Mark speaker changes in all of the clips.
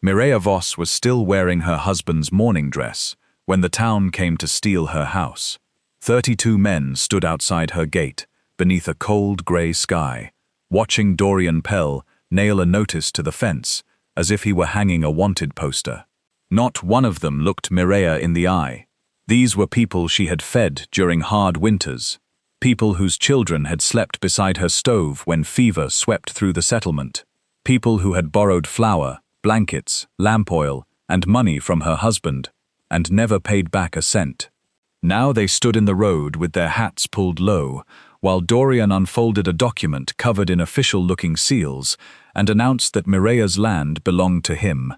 Speaker 1: Mireya Voss was still wearing her husband's mourning dress when the town came to steal her house. 32 men stood outside her gate, beneath a cold grey sky, watching Dorian Pell nail a notice to the fence, as if he were hanging a wanted poster. Not one of them looked Mireya in the eye. These were people she had fed during hard winters, people whose children had slept beside her stove when fever swept through the settlement, people who had borrowed flour, blankets, lamp oil, and money from her husband, and never paid back a cent. Now they stood in the road with their hats pulled low, while Dorian unfolded a document covered in official-looking seals and announced that Mireya's land belonged to him.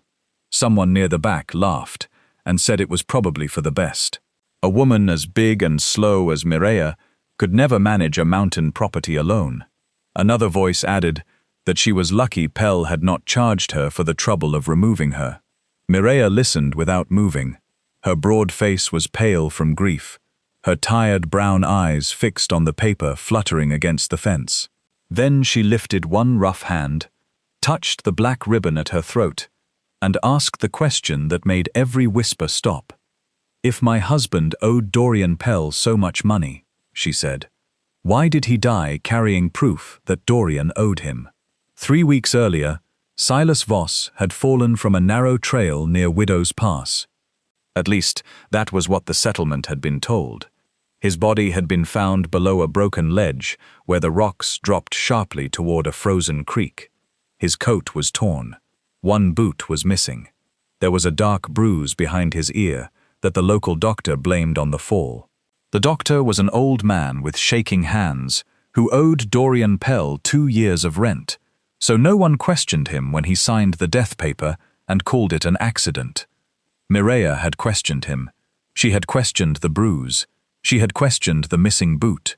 Speaker 1: Someone near the back laughed and said it was probably for the best. A woman as big and slow as Mireya could never manage a mountain property alone. Another voice added that she was lucky Pell had not charged her for the trouble of removing her. Mireya listened without moving. Her broad face was pale from grief, her tired brown eyes fixed on the paper fluttering against the fence. Then she lifted one rough hand, touched the black ribbon at her throat, and asked the question that made every whisper stop. "If my husband owed Dorian Pell so much money," she said, "why did he die carrying proof that Dorian owed him?" 3 weeks earlier, Silas Voss had fallen from a narrow trail near Widow's Pass. At least, that was what the settlement had been told. His body had been found below a broken ledge where the rocks dropped sharply toward a frozen creek. His coat was torn. One boot was missing. There was a dark bruise behind his ear that the local doctor blamed on the fall. The doctor was an old man with shaking hands who owed Dorian Pell 2 years of rent, so no one questioned him when he signed the death paper and called it an accident. Mireya had questioned him. She had questioned the bruise. She had questioned the missing boot.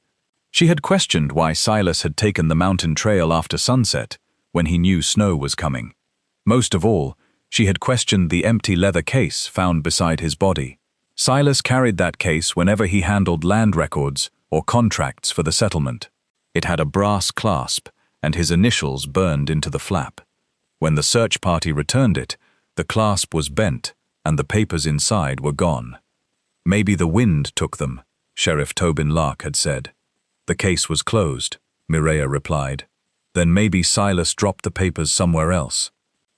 Speaker 1: She had questioned why Silas had taken the mountain trail after sunset, when he knew snow was coming. Most of all, she had questioned the empty leather case found beside his body. Silas carried that case whenever he handled land records or contracts for the settlement. It had a brass clasp, and his initials burned into the flap. When the search party returned it, the clasp was bent, and the papers inside were gone. "Maybe the wind took them," Sheriff Tobin Lark had said. "The case was closed," Mireya replied. "Then maybe Silas dropped the papers somewhere else."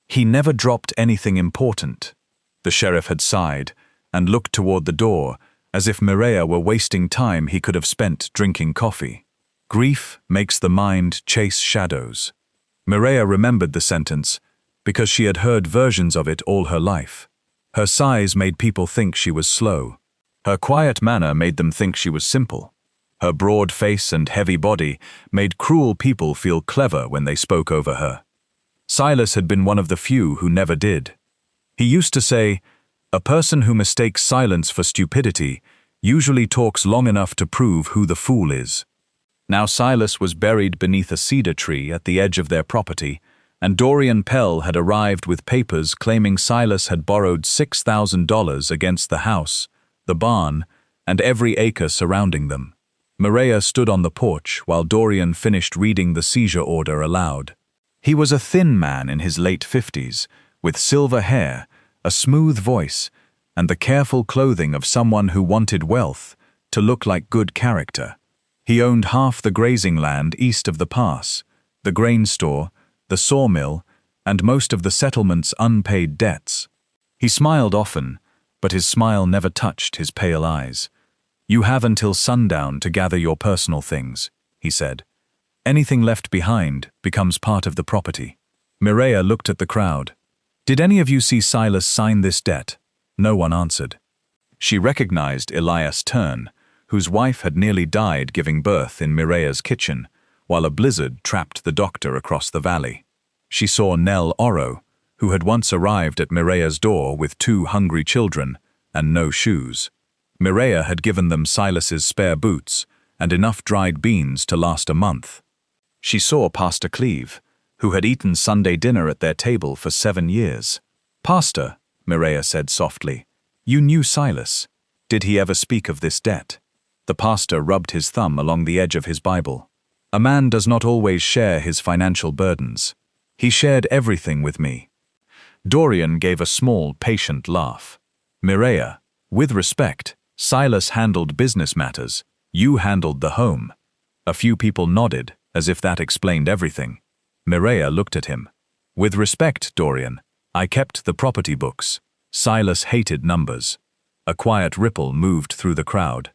Speaker 1: "He never dropped anything important," the sheriff had sighed, and looked toward the door, as if Mireya were wasting time he could have spent drinking coffee. "Grief makes the mind chase shadows." Mireya remembered the sentence because she had heard versions of it all her life. Her sighs made people think she was slow. Her quiet manner made them think she was simple. Her broad face and heavy body made cruel people feel clever when they spoke over her. Silas had been one of the few who never did. He used to say, "A person who mistakes silence for stupidity usually talks long enough to prove who the fool is." Now Silas was buried beneath a cedar tree at the edge of their property, and Dorian Pell had arrived with papers claiming Silas had borrowed $6,000 against the house, the barn, and every acre surrounding them. Mireya stood on the porch while Dorian finished reading the seizure order aloud. He was a thin man in his late 50s, with silver hair, a smooth voice, and the careful clothing of someone who wanted wealth to look like good character. He owned half the grazing land east of the pass, the grain store, the sawmill, and most of the settlement's unpaid debts. He smiled often, but his smile never touched his pale eyes. "You have until sundown to gather your personal things," he said. "Anything left behind becomes part of the property." Mireya looked at the crowd. "Did any of you see Silas sign this debt?" No one answered. She recognized Elias Tern, whose wife had nearly died giving birth in Mireya's kitchen, while a blizzard trapped the doctor across the valley. She saw Nell Oro, who had once arrived at Mireya's door with 2 hungry children and no shoes. Mireya had given them Silas's spare boots and enough dried beans to last a month. She saw Pastor Cleve, who had eaten Sunday dinner at their table for 7 years. "Pastor," Mireya said softly, "you knew Silas. Did he ever speak of this debt?" The pastor rubbed his thumb along the edge of his Bible. "A man does not always share his financial burdens. He shared everything with me." Dorian gave a small, patient laugh. Mireya, with respect, Silas handled business matters. You handled the home. A few people nodded, as if that explained everything. Mireya looked at him. With respect, Dorian, I kept the property books. Silas hated numbers. A quiet ripple moved through the crowd.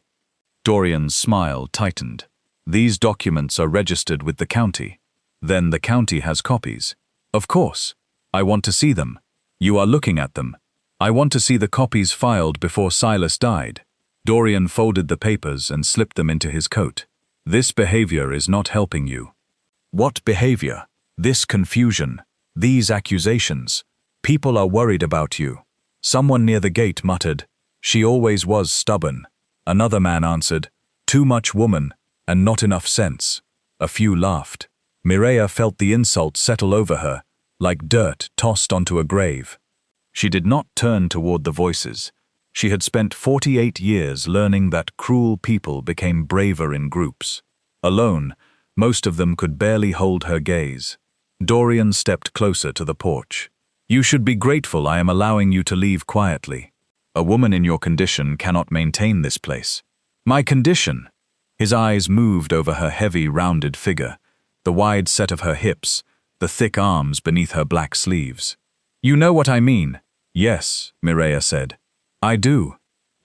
Speaker 1: Dorian's smile tightened. These documents are registered with the county. Then the county has copies. Of course. I want to see them. You are looking at them. I want to see the copies filed before Silas died. Dorian folded the papers and slipped them into his coat. This behavior is not helping you. What behavior? This confusion. These accusations. People are worried about you. Someone near the gate muttered, "She always was stubborn." Another man answered, "Too much woman, and not enough sense." A few laughed. Mireya felt the insult settle over her, like dirt tossed onto a grave. She did not turn toward the voices. She had spent 48 years learning that cruel people became braver in groups. Alone, most of them could barely hold her gaze. Dorian stepped closer to the porch. You should be grateful I am allowing you to leave quietly. A woman in your condition cannot maintain this place. My condition? His eyes moved over her heavy, rounded figure, the wide set of her hips, the thick arms beneath her black sleeves. You know what I mean? Yes, Mireya said. I do.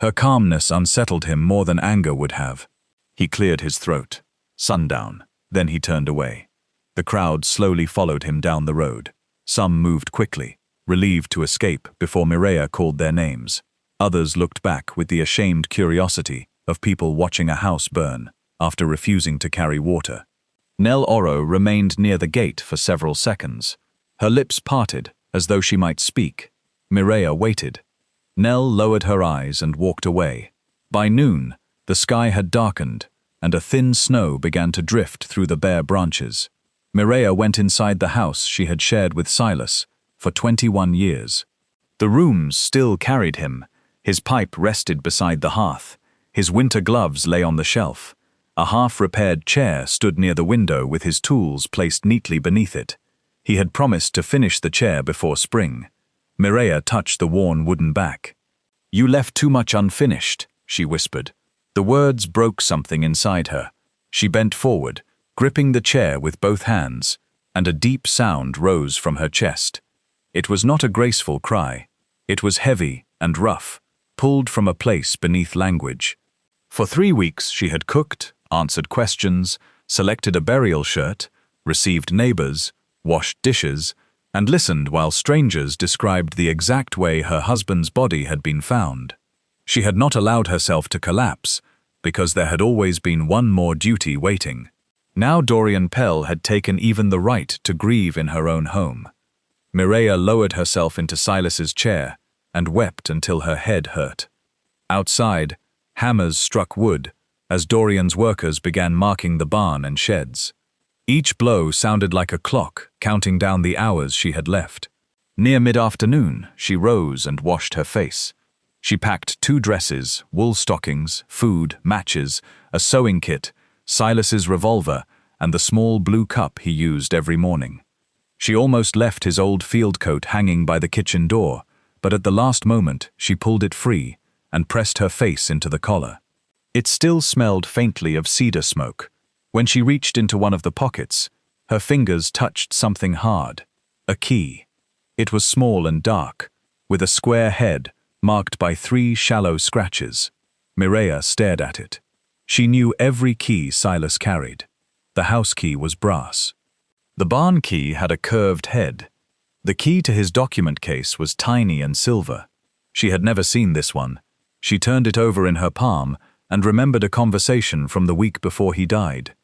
Speaker 1: Her calmness unsettled him more than anger would have. He cleared his throat. Sundown. Then he turned away. The crowd slowly followed him down the road. Some moved quickly, relieved to escape before Mireya called their names. Others looked back with the ashamed curiosity of people watching a house burn after refusing to carry water. Nell Oro remained near the gate for several seconds. Her lips parted as though she might speak. Mireya waited. Nell lowered her eyes and walked away. By noon, the sky had darkened, and a thin snow began to drift through the bare branches. Mireya went inside the house she had shared with Silas for 21 years. The rooms still carried him. His pipe rested beside the hearth. His winter gloves lay on the shelf. A half-repaired chair stood near the window with his tools placed neatly beneath it. He had promised to finish the chair before spring. Mireya touched the worn wooden back. You left too much unfinished, she whispered. The words broke something inside her. She bent forward, gripping the chair with both hands, and a deep sound rose from her chest. It was not a graceful cry. It was heavy and rough, pulled from a place beneath language. For 3 weeks she had cooked, answered questions, selected a burial shirt, received neighbors, washed dishes, and listened while strangers described the exact way her husband's body had been found. She had not allowed herself to collapse, because there had always been one more duty waiting. Now Dorian Pell had taken even the right to grieve in her own home. Mireya lowered herself into Silas's chair and wept until her head hurt. Outside, hammers struck wood as Dorian's workers began marking the barn and sheds. Each blow sounded like a clock counting down the hours she had left. Near mid-afternoon, she rose and washed her face. She packed 2 dresses, wool stockings, food, matches, a sewing kit, Silas's revolver, and the small blue cup he used every morning. She almost left his old field coat hanging by the kitchen door, but at the last moment she pulled it free and pressed her face into the collar. It still smelled faintly of cedar smoke. When she reached into one of the pockets, her fingers touched something hard, a key. It was small and dark, with a square head marked by 3 shallow scratches. Mireya stared at it. She knew every key Silas carried. The house key was brass. The barn key had a curved head. The key to his document case was tiny and silver. She had never seen this one. She turned it over in her palm and remembered a conversation from the week before he died.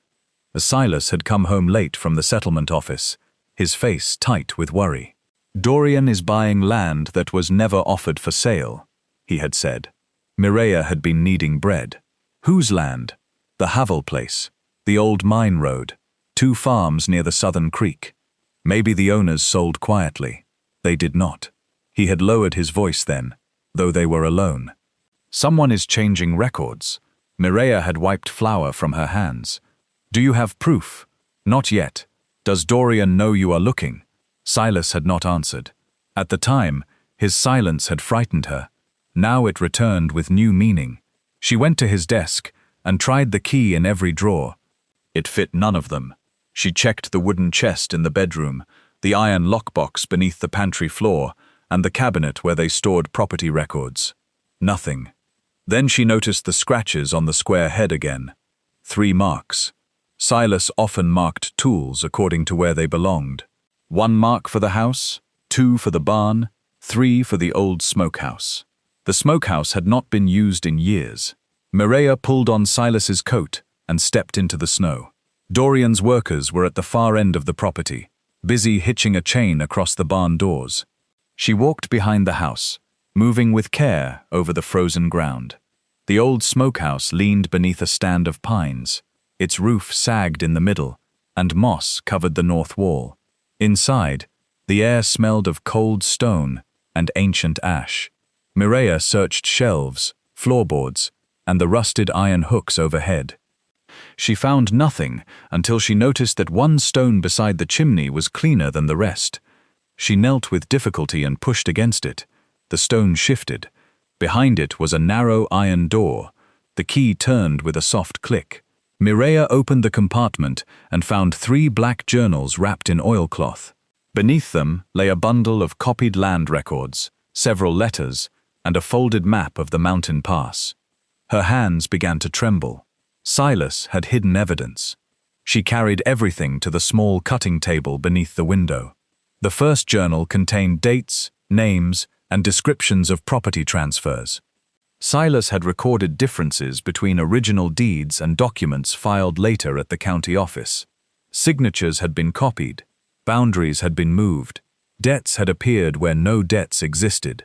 Speaker 1: Silas had come home late from the settlement office, his face tight with worry. Dorian is buying land that was never offered for sale, he had said. Mireya had been needing bread. Whose land? The Havel place, the old mine road, 2 farms near the southern creek. Maybe the owners sold quietly. They did not. He had lowered his voice then, though they were alone. Someone is changing records. Mireya had wiped flour from her hands. Do you have proof? Not yet. Does Dorian know you are looking? Silas had not answered. At the time, his silence had frightened her. Now it returned with new meaning. She went to his desk and tried the key in every drawer. It fit none of them. She checked the wooden chest in the bedroom, the iron lockbox beneath the pantry floor, and the cabinet where they stored property records. Nothing. Then she noticed the scratches on the square head again. 3 marks. Silas often marked tools according to where they belonged. 1 mark for the house, 2 for the barn, 3 for the old smokehouse. The smokehouse had not been used in years. Mireya pulled on Silas's coat and stepped into the snow. Dorian's workers were at the far end of the property, busy hitching a chain across the barn doors. She walked behind the house, moving with care over the frozen ground. The old smokehouse leaned beneath a stand of pines. Its roof sagged in the middle, and moss covered the north wall. Inside, the air smelled of cold stone and ancient ash. Mireya searched shelves, floorboards, and the rusted iron hooks overhead. She found nothing until she noticed that one stone beside the chimney was cleaner than the rest. She knelt with difficulty and pushed against it. The stone shifted. Behind it was a narrow iron door. The key turned with a soft click. Mireya opened the compartment and found 3 black journals wrapped in oilcloth. Beneath them lay a bundle of copied land records, several letters, and a folded map of the mountain pass. Her hands began to tremble. Silas had hidden evidence. She carried everything to the small cutting table beneath the window. The first journal contained dates, names, and descriptions of property transfers. Silas had recorded differences between original deeds and documents filed later at the county office. Signatures had been copied, boundaries had been moved, debts had appeared where no debts existed.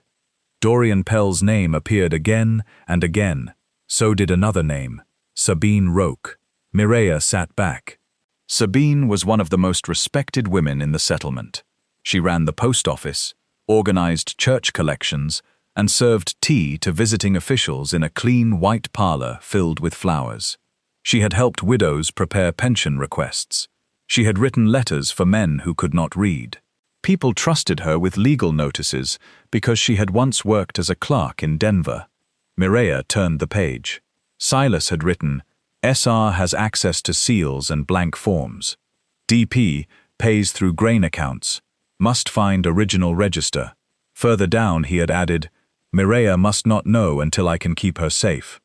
Speaker 1: Dorian Pell's name appeared again and again. So did another name, Sabine Roque. Mireya sat back. Sabine was one of the most respected women in the settlement. She ran the post office, organized church collections, and served tea to visiting officials in a clean white parlor filled with flowers. She had helped widows prepare pension requests. She had written letters for men who could not read. People trusted her with legal notices because she had once worked as a clerk in Denver. Mireya turned the page. Silas had written, SR has access to seals and blank forms. DP pays through grain accounts. Must find original register. Further down he had added, Mireya must not know until I can keep her safe.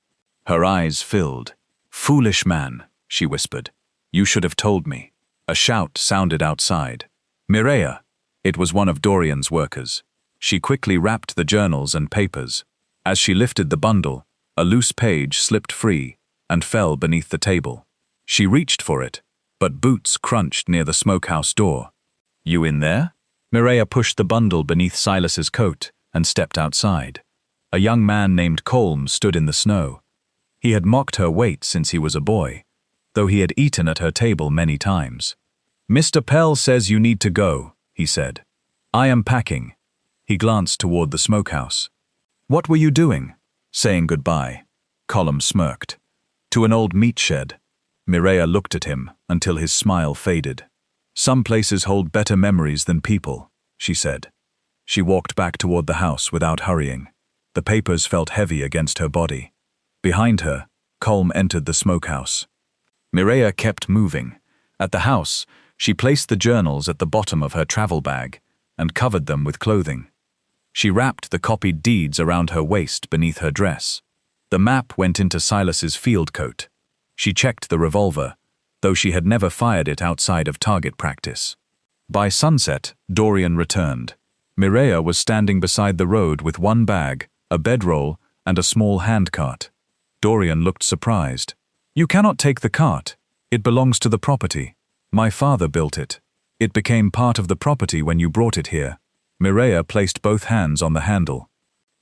Speaker 1: Her eyes filled. Foolish man, she whispered. You should have told me. A shout sounded outside. Mireya! It was one of Dorian's workers. She quickly wrapped the journals and papers. As she lifted the bundle, a loose page slipped free and fell beneath the table. She reached for it, but boots crunched near the smokehouse door. You in there? Mireya pushed the bundle beneath Silas's coat and stepped outside. A young man named Colm stood in the snow. He had mocked her weight since he was a boy, though he had eaten at her table many times. Mr. Pell says you need to go, he said. I am packing. He glanced toward the smokehouse. What were you doing? Saying goodbye. Colm smirked. To an old meat shed. Mireya looked at him until his smile faded. Some places hold better memories than people, she said. She walked back toward the house without hurrying. The papers felt heavy against her body. Behind her, Colm entered the smokehouse. Mireya kept moving. At the house, she placed the journals at the bottom of her travel bag and covered them with clothing. She wrapped the copied deeds around her waist beneath her dress. The map went into Silas's field coat. She checked the revolver, though she had never fired it outside of target practice. By sunset, Dorian returned. Mireya was standing beside the road with one bag, a bedroll, and a small handcart. Dorian looked surprised. You cannot take the cart. It belongs to the property. My father built it. It became part of the property when you brought it here. Mireya placed both hands on the handle.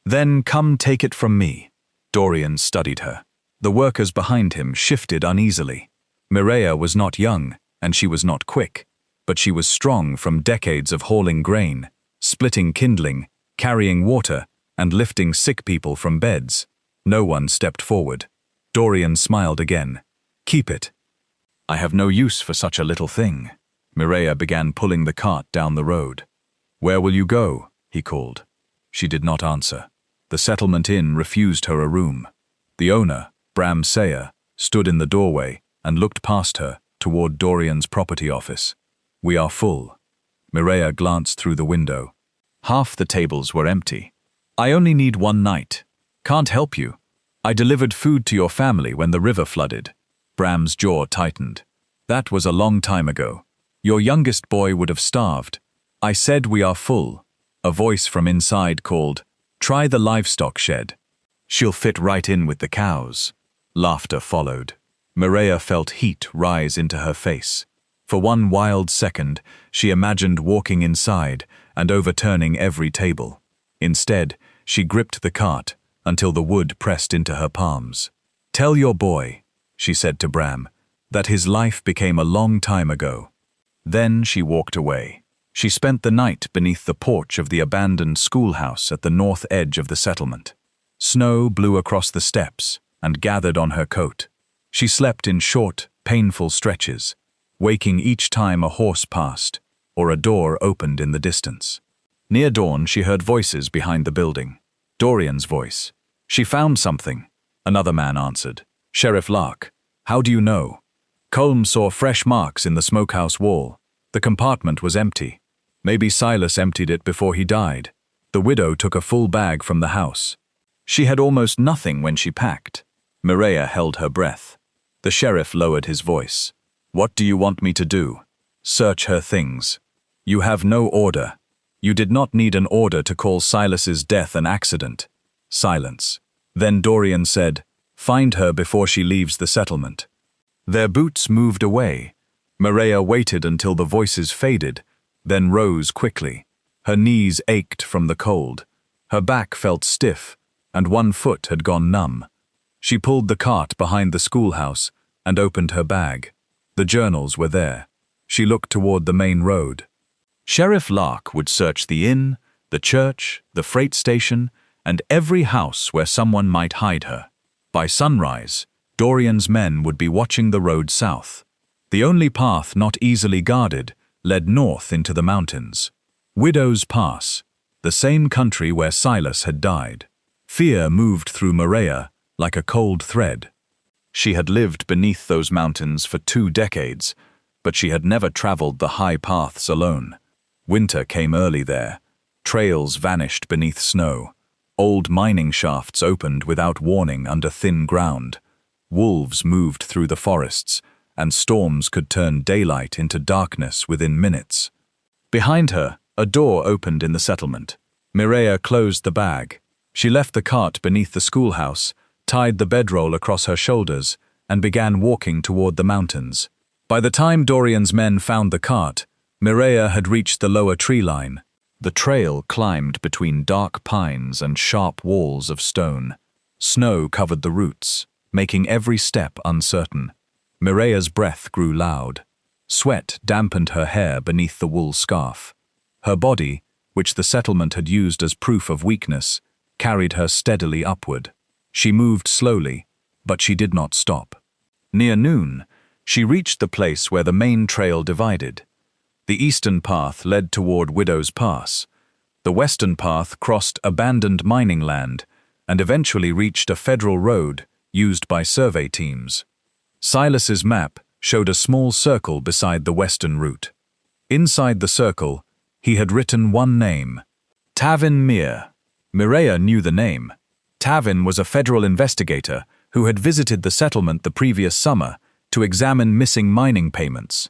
Speaker 1: Then come take it from me. Dorian studied her. The workers behind him shifted uneasily. Mireya was not young, and she was not quick, but she was strong from decades of hauling grain, splitting kindling, carrying water, and lifting sick people from beds. No one stepped forward. Dorian smiled again. Keep it. I have no use for such a little thing. Mireya began pulling the cart down the road. Where will you go? he called. She did not answer. The settlement inn refused her a room. The owner, Bram Sayer, stood in the doorway and looked past her toward Dorian's property office. "We are full." Mireya glanced through the window. Half the tables were empty. "I only need one night. Can't help you. I delivered food to your family when the river flooded." Bram's jaw tightened. "That was a long time ago. Your youngest boy would have starved." "I said we are full." A voice from inside called, "Try the livestock shed. She'll fit right in with the cows." Laughter followed. Mireya felt heat rise into her face. For one wild second, she imagined walking inside and overturning every table. Instead, she gripped the cart until the wood pressed into her palms. "Tell your boy," she said to Bram, "that his life became a long time ago." Then she walked away. She spent the night beneath the porch of the abandoned schoolhouse at the north edge of the settlement. Snow blew across the steps and gathered on her coat. She slept in short, painful stretches, waking each time a horse passed or a door opened in the distance. Near dawn, she heard voices behind the building. Dorian's voice. "She found something," another man answered. "Sheriff Lark. How do you know?" "Colm saw fresh marks in the smokehouse wall. The compartment was empty. Maybe Silas emptied it before he died. The widow took a full bag from the house. She had almost nothing when she packed." Mireya held her breath. The sheriff lowered his voice. "What do you want me to do?" "Search her things." "You have no order. You did not need an order to call Silas's death an accident." Silence. Then Dorian said, "Find her before she leaves the settlement." Their boots moved away. Mireya waited until the voices faded, then rose quickly. Her knees ached from the cold. Her back felt stiff, and one foot had gone numb. She pulled the cart behind the schoolhouse and opened her bag. The journals were there. She looked toward the main road. Sheriff Lark would search the inn, the church, the freight station, and every house where someone might hide her. By sunrise, Dorian's men would be watching the road south. The only path not easily guarded led north into the mountains. Widow's Pass, the same country where Silas had died. Fear moved through Mireya like a cold thread. She had lived beneath those mountains for 2 decades, but she had never traveled the high paths alone. Winter came early there. Trails vanished beneath snow. Old mining shafts opened without warning under thin ground. Wolves moved through the forests, and storms could turn daylight into darkness within minutes. Behind her, a door opened in the settlement. Mireya closed the bag. She left the cart beneath the schoolhouse, tied the bedroll across her shoulders, and began walking toward the mountains. By the time Dorian's men found the cart, Mireya had reached the lower tree line. The trail climbed between dark pines and sharp walls of stone. Snow covered the roots, making every step uncertain. Mireya's breath grew loud. Sweat dampened her hair beneath the wool scarf. Her body, which the settlement had used as proof of weakness, carried her steadily upward. She moved slowly, but she did not stop. Near noon, she reached the place where the main trail divided. The eastern path led toward Widow's Pass. The western path crossed abandoned mining land and eventually reached a federal road used by survey teams. Silas's map showed a small circle beside the western route. Inside the circle, he had written one name, Tavin Mir. Mireya knew the name. Tavin was a federal investigator who had visited the settlement the previous summer to examine missing mining payments.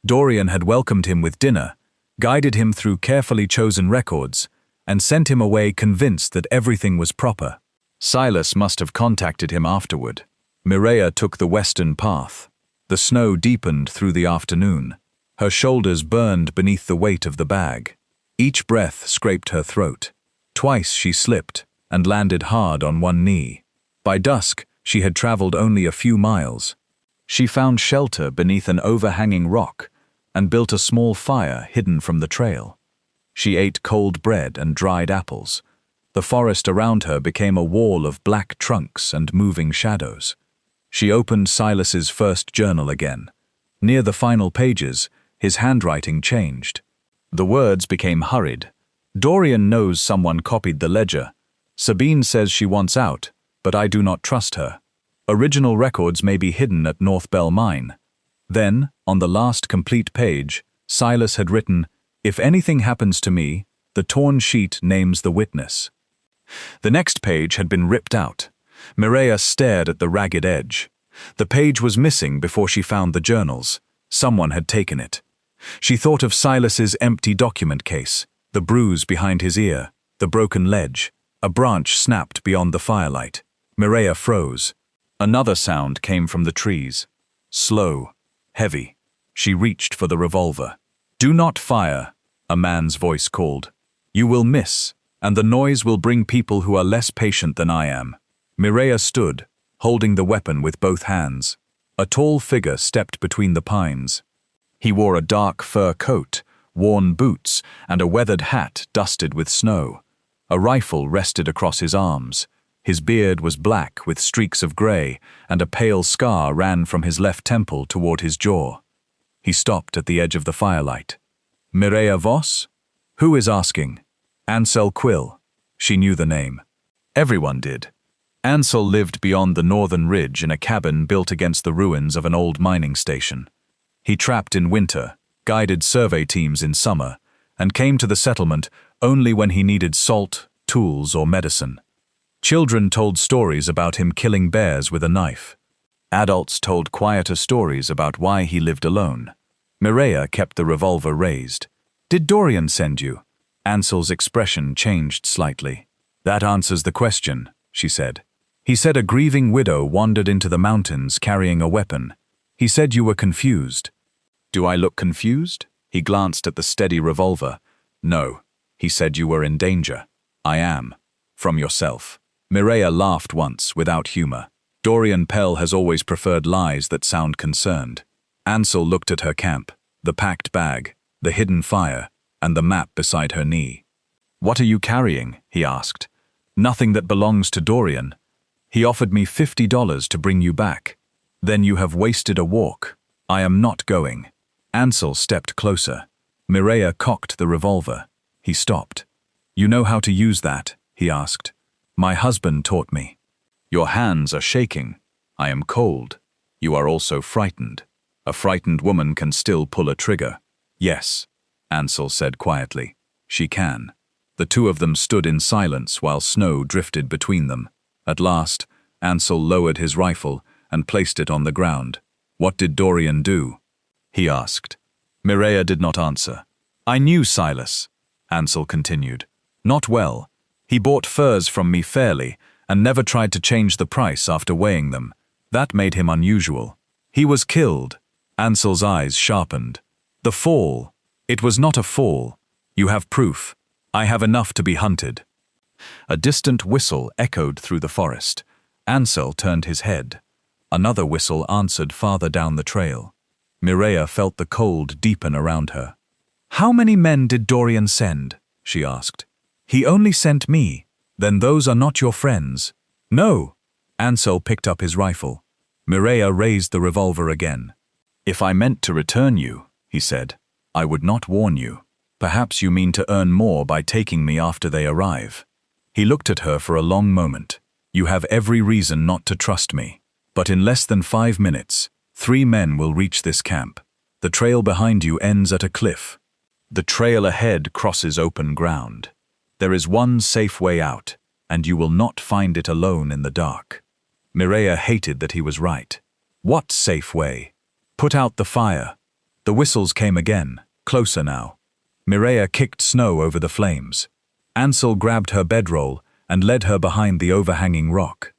Speaker 1: Dorian had welcomed him with dinner, guided him through carefully chosen records, and sent him away convinced that everything was proper. Silas must have contacted him afterward. Mireya took the western path. The snow deepened through the afternoon. Her shoulders burned beneath the weight of the bag. Each breath scraped her throat. Twice she slipped and landed hard on one knee. By dusk, she had traveled only a few miles. She found shelter beneath an overhanging rock and built a small fire hidden from the trail. She ate cold bread and dried apples. The forest around her became a wall of black trunks and moving shadows. She opened Silas's first journal again. Near the final pages, his handwriting changed. The words became hurried, Dorian knows someone copied the ledger. Sabine says she wants out, but I do not trust her. Original records may be hidden at North Bell Mine. Then, on the last complete page, Silas had written, "If anything happens to me, the torn sheet names the witness." The next page had been ripped out. Mireya stared at the ragged edge. The page was missing before she found the journals. Someone had taken it. She thought of Silas's empty document case, the bruise behind his ear, the broken ledge. A branch snapped beyond the firelight. Mireya froze. Another sound came from the trees. Slow, heavy. She reached for the revolver. "Do not fire," a man's voice called. "You will miss, and the noise will bring people who are less patient than I am." Mireya stood, holding the weapon with both hands. A tall figure stepped between the pines. He wore a dark fur coat, worn boots, and a weathered hat dusted with snow. A rifle rested across his arms. His beard was black with streaks of grey, and a pale scar ran from his left temple toward his jaw. He stopped at the edge of the firelight. "Mireya Voss? Who is asking?" "Ansel Quill." She knew the name. Everyone did. Ansel lived beyond the northern ridge in a cabin built against the ruins of an old mining station. He trapped in winter, guided survey teams in summer, and came to the settlement only when he needed salt, tools, or medicine. Children told stories about him killing bears with a knife. Adults told quieter stories about why he lived alone. Mireya kept the revolver raised. "Did Dorian send you?" Ansel's expression changed slightly. "That answers the question," she said. "He said a grieving widow wandered into the mountains carrying a weapon. He said you were confused." "Do I look confused?" He glanced at the steady revolver. "No. He said you were in danger." "I am. From yourself." Mireya laughed once, without humor. Dorian Pell has always preferred lies that sound concerned. Ansel looked at her camp, the packed bag, the hidden fire, and the map beside her knee. "What are you carrying?" he asked. "Nothing that belongs to Dorian. He offered me $50 to bring you back. Then you have wasted a walk. I am not going." Ansel stepped closer. Mireya cocked the revolver. He stopped. "You know how to use that?" he asked. "My husband taught me." "Your hands are shaking. I am cold. You are also frightened. A frightened woman can still pull a trigger." "Yes," Ansel said quietly. "She can." The two of them stood in silence while snow drifted between them. At last, Ansel lowered his rifle and placed it on the ground. "What did Dorian do?" he asked. Mireya did not answer. "I knew Silas," Ansel continued. "Not well. He bought furs from me fairly and never tried to change the price after weighing them. That made him unusual. He was killed." Ansel's eyes sharpened. "The fall. It was not a fall. You have proof. I have enough to be hunted." A distant whistle echoed through the forest. Ansel turned his head. Another whistle answered farther down the trail. Mireya felt the cold deepen around her. "How many men did Dorian send?" she asked. "He only sent me. Then those are not your friends." "No." Ansel picked up his rifle. Mireya raised the revolver again. "If I meant to return you," he said, "I would not warn you. Perhaps you mean to earn more by taking me after they arrive." He looked at her for a long moment. "You have every reason not to trust me. But in less than 5 minutes, 3 men will reach this camp. The trail behind you ends at a cliff. The trail ahead crosses open ground. There is one safe way out, and you will not find it alone in the dark." Mireya hated that he was right. What safe way? "Put out the fire." The whistles came again, closer now. Mireya kicked snow over the flames. Ansel grabbed her bedroll and led her behind the overhanging rock.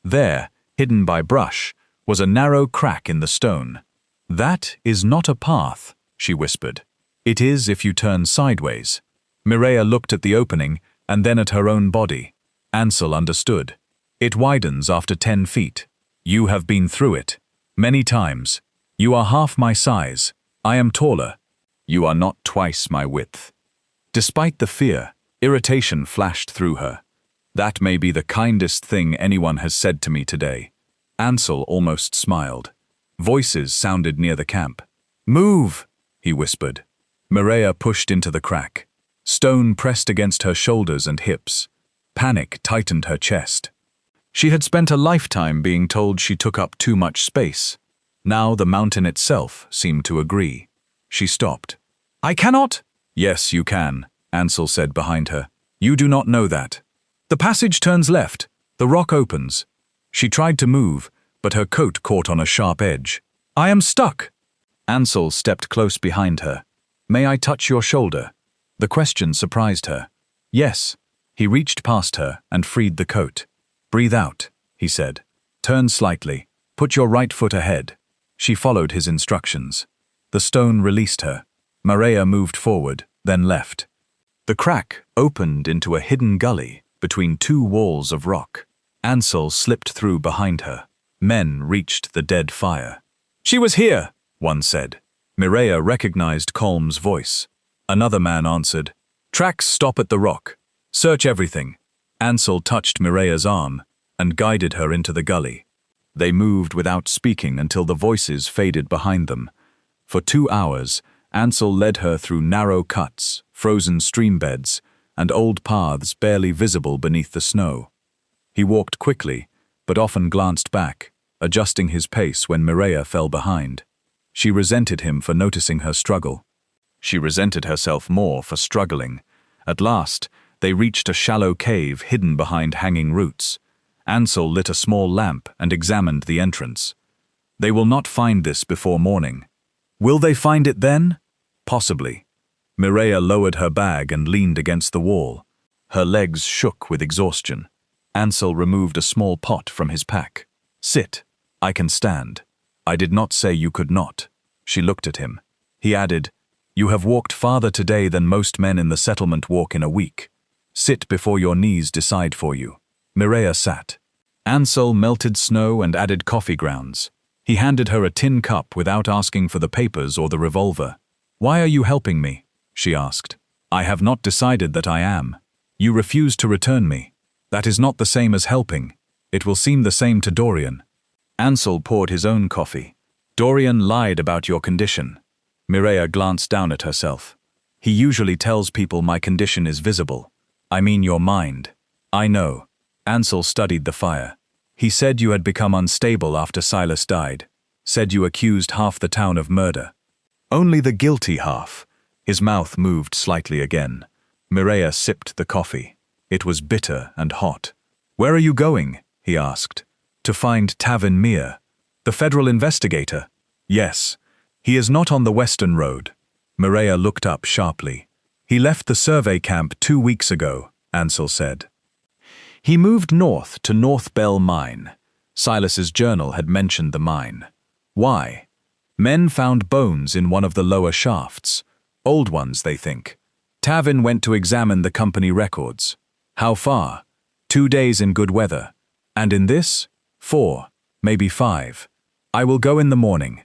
Speaker 1: There, hidden by brush, was a narrow crack in the stone. "That is not a path," she whispered. "It is if you turn sideways." Mireya looked at the opening and then at her own body. Ansel understood. "It widens after 10 feet. You have been through it. Many times. You are half my size. I am taller. You are not twice my width." Despite the fear, irritation flashed through her. "That may be the kindest thing anyone has said to me today." Ansel almost smiled. Voices sounded near the camp. "Move!" he whispered. Mireya pushed into the crack. Stone pressed against her shoulders and hips. Panic tightened her chest. She had spent a lifetime being told she took up too much space. Now the mountain itself seemed to agree. She stopped. "I cannot." "Yes, you can," Ansel said behind her. "You do not know that. The passage turns left. The rock opens." She tried to move, but her coat caught on a sharp edge. "I am stuck." Ansel stepped close behind her. "May I touch your shoulder?" The question surprised her. "Yes." He reached past her and freed the coat. "Breathe out," he said. "Turn slightly. Put your right foot ahead." She followed his instructions. The stone released her. Mireya moved forward, then left. The crack opened into a hidden gully between two walls of rock. Ansel slipped through behind her. Men reached the dead fire. "She was here," one said. Mireya recognized Colm's voice. Another man answered, "Tracks stop at the rock. Search everything." Ansel touched Mireya's arm and guided her into the gully. They moved without speaking until the voices faded behind them. For 2 hours, Ansel led her through narrow cuts, frozen stream beds, and old paths barely visible beneath the snow. He walked quickly, but often glanced back, adjusting his pace when Mireya fell behind. She resented him for noticing her struggle. She resented herself more for struggling. At last, they reached a shallow cave hidden behind hanging roots. Ansel lit a small lamp and examined the entrance. They will not find this before morning. Will they find it then? Possibly. Mireya lowered her bag and leaned against the wall. Her legs shook with exhaustion. Ansel removed a small pot from his pack. "Sit. I can stand." "I did not say you could not." She looked at him. He added, "You have walked farther today than most men in the settlement walk in a week. Sit before your knees decide for you." Mireya sat. Ansel melted snow and added coffee grounds. He handed her a tin cup without asking for the papers or the revolver. "Why are you helping me?" she asked. "I have not decided that I am. You refuse to return me. That is not the same as helping. It will seem the same to Dorian." Ansel poured his own coffee. "Dorian lied about your condition." Mireya glanced down at herself. "He usually tells people my condition is visible. I mean your mind." "I know." Ansel studied the fire. "He said you had become unstable after Silas died. Said you accused half the town of murder." "Only the guilty half." His mouth moved slightly again. Mireya sipped the coffee. It was bitter and hot. "Where are you going?" he asked. "To find Tavin Mir." "The federal investigator?" "Yes. He is not on the western road." Mireya looked up sharply. "He left the survey camp 2 weeks ago," Ansel said. "He moved north to North Bell Mine." Silas's journal had mentioned the mine. "Why?" "Men found bones in one of the lower shafts. Old ones, they think. Tavin went to examine the company records." "How far?" 2 days in good weather. "And in this?" 4, maybe 5. "I will go in the morning."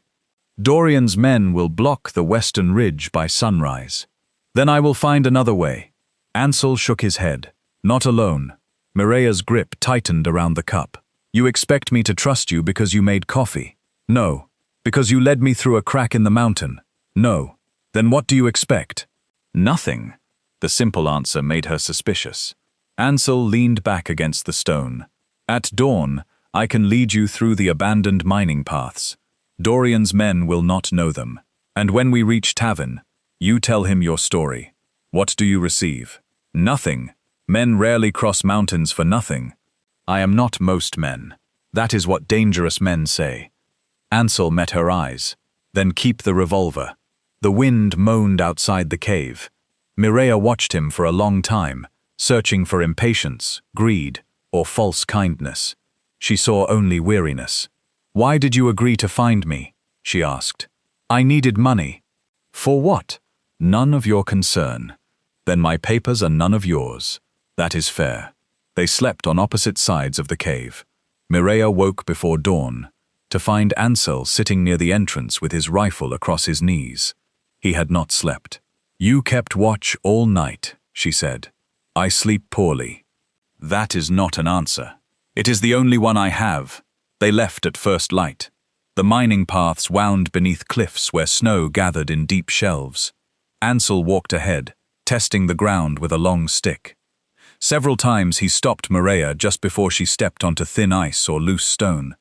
Speaker 1: "Dorian's men will block the western ridge by sunrise." "Then I will find another way." Ansel shook his head. "Not alone." Mireya's grip tightened around the cup. "You expect me to trust you because you made coffee?" "No." "Because you led me through a crack in the mountain?" "No." "Then what do you expect?" "Nothing." The simple answer made her suspicious. Ansel leaned back against the stone. "At dawn, I can lead you through the abandoned mining paths. Dorian's men will not know them. And when we reach Tavin, you tell him your story. What do you receive?" "Nothing. Men rarely cross mountains for nothing." "I am not most men. That is what dangerous men say." Ansel met her eyes. "Then keep the revolver." The wind moaned outside the cave. Mireya watched him for a long time, searching for impatience, greed, or false kindness. She saw only weariness. "Why did you agree to find me?" she asked. "I needed money." "For what?" "None of your concern." "Then my papers are none of yours." "That is fair." They slept on opposite sides of the cave. Mireya woke before dawn, to find Ansel sitting near the entrance with his rifle across his knees. He had not slept. "You kept watch all night," she said. "I sleep poorly." "That is not an answer. It is the only one I have." They left at first light. The mining paths wound beneath cliffs where snow gathered in deep shelves. Ansel walked ahead, testing the ground with a long stick. Several times he stopped Mireya just before she stepped onto thin ice or loose stone.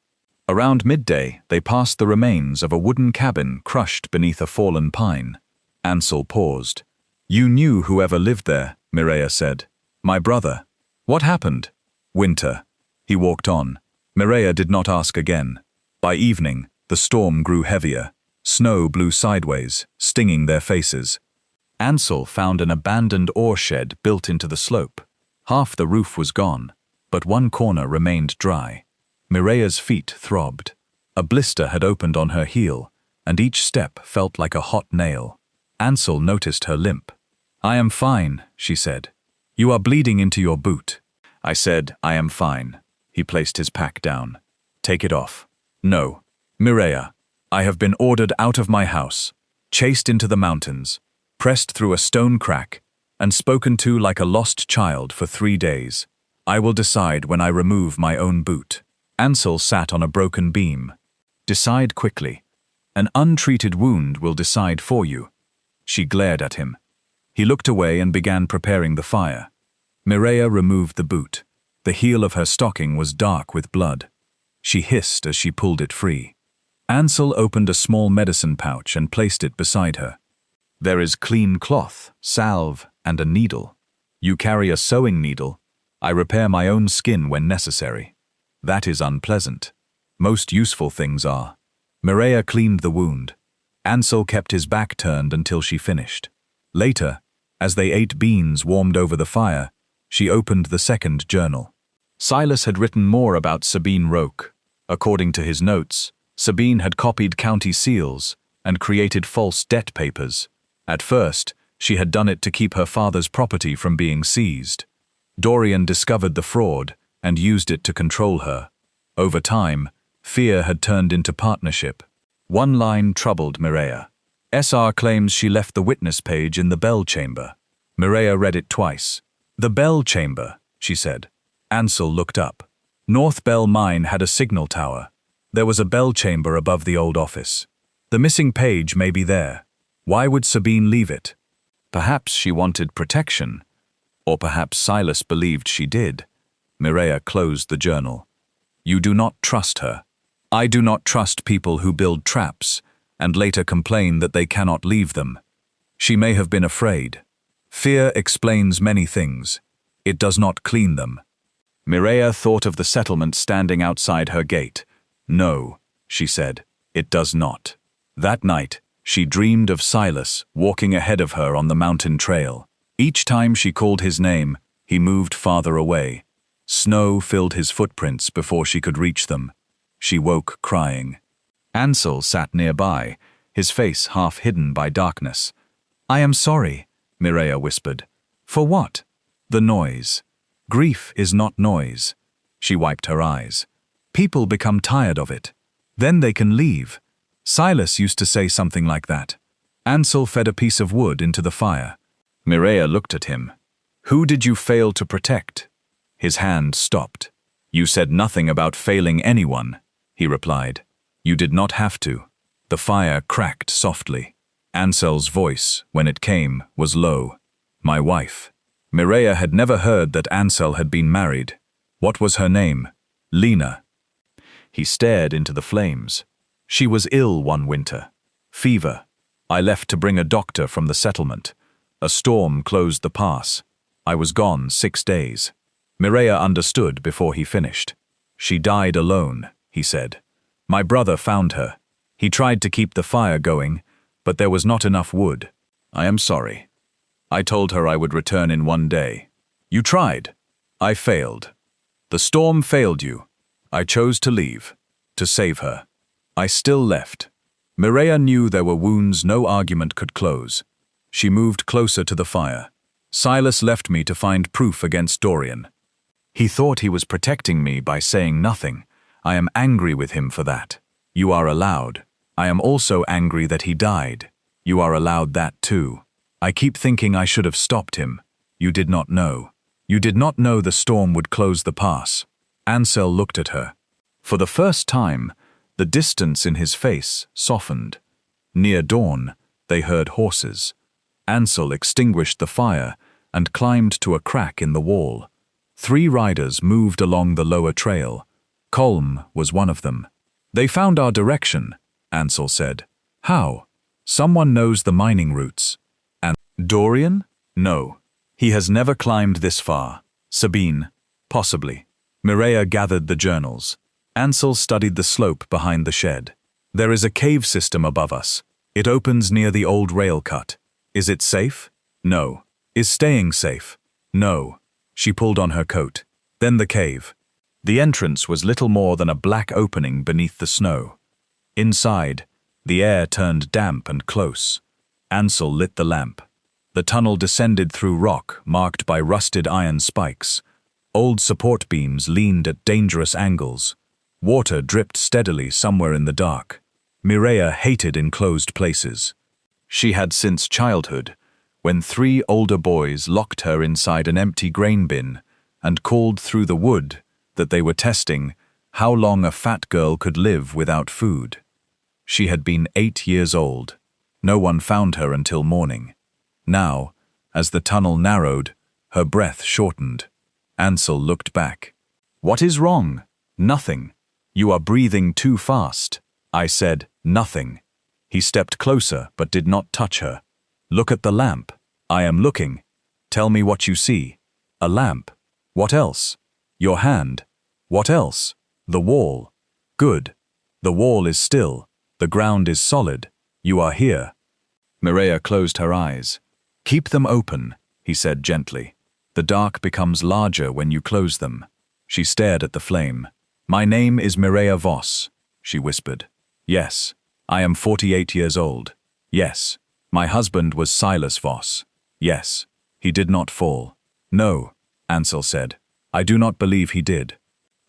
Speaker 1: Around midday, they passed the remains of a wooden cabin crushed beneath a fallen pine. Ansel paused. "You knew whoever lived there," Mireya said. "My brother." "What happened?" "Winter." He walked on. Mireya did not ask again. By evening, the storm grew heavier. Snow blew sideways, stinging their faces. Ansel found an abandoned ore shed built into the slope. Half the roof was gone, but one corner remained dry. Mireya's feet throbbed. A blister had opened on her heel, and each step felt like a hot nail. Ansel noticed her limp. "I am fine," she said. "You are bleeding into your boot." I said, "I am fine." He placed his pack down. "Take it off." "No. Mireya, I have been ordered out of my house, chased into the mountains, pressed through a stone crack, and spoken to like a lost child for 3 days. I will decide when I remove my own boot." Ansel sat on a broken beam. "Decide quickly. An untreated wound will decide for you." She glared at him. He looked away and began preparing the fire. Mireya removed the boot. The heel of her stocking was dark with blood. She hissed as she pulled it free. Ansel opened a small medicine pouch and placed it beside her. "There is clean cloth, salve, and a needle. You carry a sewing needle. I repair my own skin when necessary. That is unpleasant. Most useful things are." Mireya cleaned the wound. Ansel kept his back turned until she finished. Later, as they ate beans warmed over the fire, she opened the second journal. Silas had written more about Sabine Roque. According to his notes, Sabine had copied county seals and created false debt papers. At first, she had done it to keep her father's property from being seized. Dorian discovered the fraud and used it to control her. Over time, fear had turned into partnership. One line troubled Mireya. SR claims she left the witness page in the bell chamber. Mireya read it twice. "The bell chamber," she said. Ansel looked up. North Bell Mine had a signal tower. There was a bell chamber above the old office. The missing page may be there. Why would Sabine leave it? Perhaps she wanted protection. Or perhaps Silas believed she did. Mireya closed the journal. "You do not trust her. I do not trust people who build traps and later complain that they cannot leave them. She may have been afraid. Fear explains many things. It does not clean them." Mireya thought of the settlement standing outside her gate. "No," she said, "it does not." That night, she dreamed of Silas walking ahead of her on the mountain trail. Each time she called his name, he moved farther away. Snow filled his footprints before she could reach them. She woke crying. Ansel sat nearby, his face half hidden by darkness. "I am sorry," Mireya whispered. "For what?" "The noise. Grief is not noise." She wiped her eyes. "People become tired of it. Then they can leave. Silas used to say something like that." Ansel fed a piece of wood into the fire. Mireya looked at him. "Who did you fail to protect?" His hand stopped. "You said nothing about failing anyone," he replied. "You did not have to." The fire cracked softly. Ansel's voice, when it came, was low. "My wife." Mireya had never heard that Ansel had been married. What was her name? Lena. He stared into the flames. "She was ill one winter. Fever. I left to bring a doctor from the settlement. A storm closed the pass. I was gone 6 days." Mireya understood before he finished. "She died alone," he said. "My brother found her. He tried to keep the fire going, but there was not enough wood. I am sorry. I told her I would return in 1 day. You tried. I failed. The storm failed you. I chose to leave, to save her. I still left." Mireya knew there were wounds no argument could close. She moved closer to the fire. "Silas left me to find proof against Dorian. He thought he was protecting me by saying nothing. I am angry with him for that. You are allowed. I am also angry that he died. You are allowed that too. I keep thinking I should have stopped him. You did not know. You did not know the storm would close the pass." Ansel looked at her. For the first time, the distance in his face softened. Near dawn, they heard horses. Ansel extinguished the fire and climbed to a crack in the wall. 3 riders moved along the lower trail. Colm was one of them. "They found our direction," Ansel said. "How?" "Someone knows the mining routes." "And Dorian?" "No. He has never climbed this far." "Sabine?" "Possibly." Mireya gathered the journals. Ansel studied the slope behind the shed. "There is a cave system above us. It opens near the old rail cut. Is it safe?" "No." "Is staying safe?" "No." She pulled on her coat. Then the cave. The entrance was little more than a black opening beneath the snow. Inside, the air turned damp and close. Ansel lit the lamp. The tunnel descended through rock marked by rusted iron spikes. Old support beams leaned at dangerous angles. Water dripped steadily somewhere in the dark. Mireya hated enclosed places. She had since childhood, when 3 older boys locked her inside an empty grain bin and called through the wood that they were testing how long a fat girl could live without food. She had been 8 years old. No one found her until morning. Now, as the tunnel narrowed, her breath shortened. Ansel looked back. "What is wrong?" "Nothing. You are breathing too fast." I said, "Nothing." He stepped closer but did not touch her. "Look at the lamp." "I am looking." "Tell me what you see." "A lamp." "What else?" "Your hand." "What else?" "The wall." "Good. The wall is still. The ground is solid. You are here." Mireya closed her eyes. "Keep them open," he said gently. "The dark becomes larger when you close them." She stared at the flame. "My name is Mireya Voss," she whispered. "Yes. I am 48 years old." "Yes. My husband was Silas Voss." "Yes. He did not fall." "No," Ansel said. "I do not believe he did."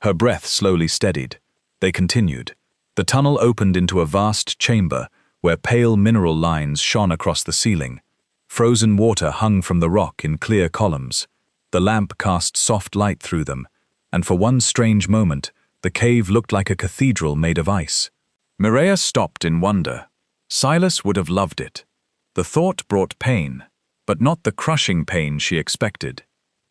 Speaker 1: Her breath slowly steadied. They continued. The tunnel opened into a vast chamber where pale mineral lines shone across the ceiling. Frozen water hung from the rock in clear columns. The lamp cast soft light through them, and for one strange moment, the cave looked like a cathedral made of ice. Mireya stopped in wonder. Silas would have loved it. The thought brought pain, but not the crushing pain she expected.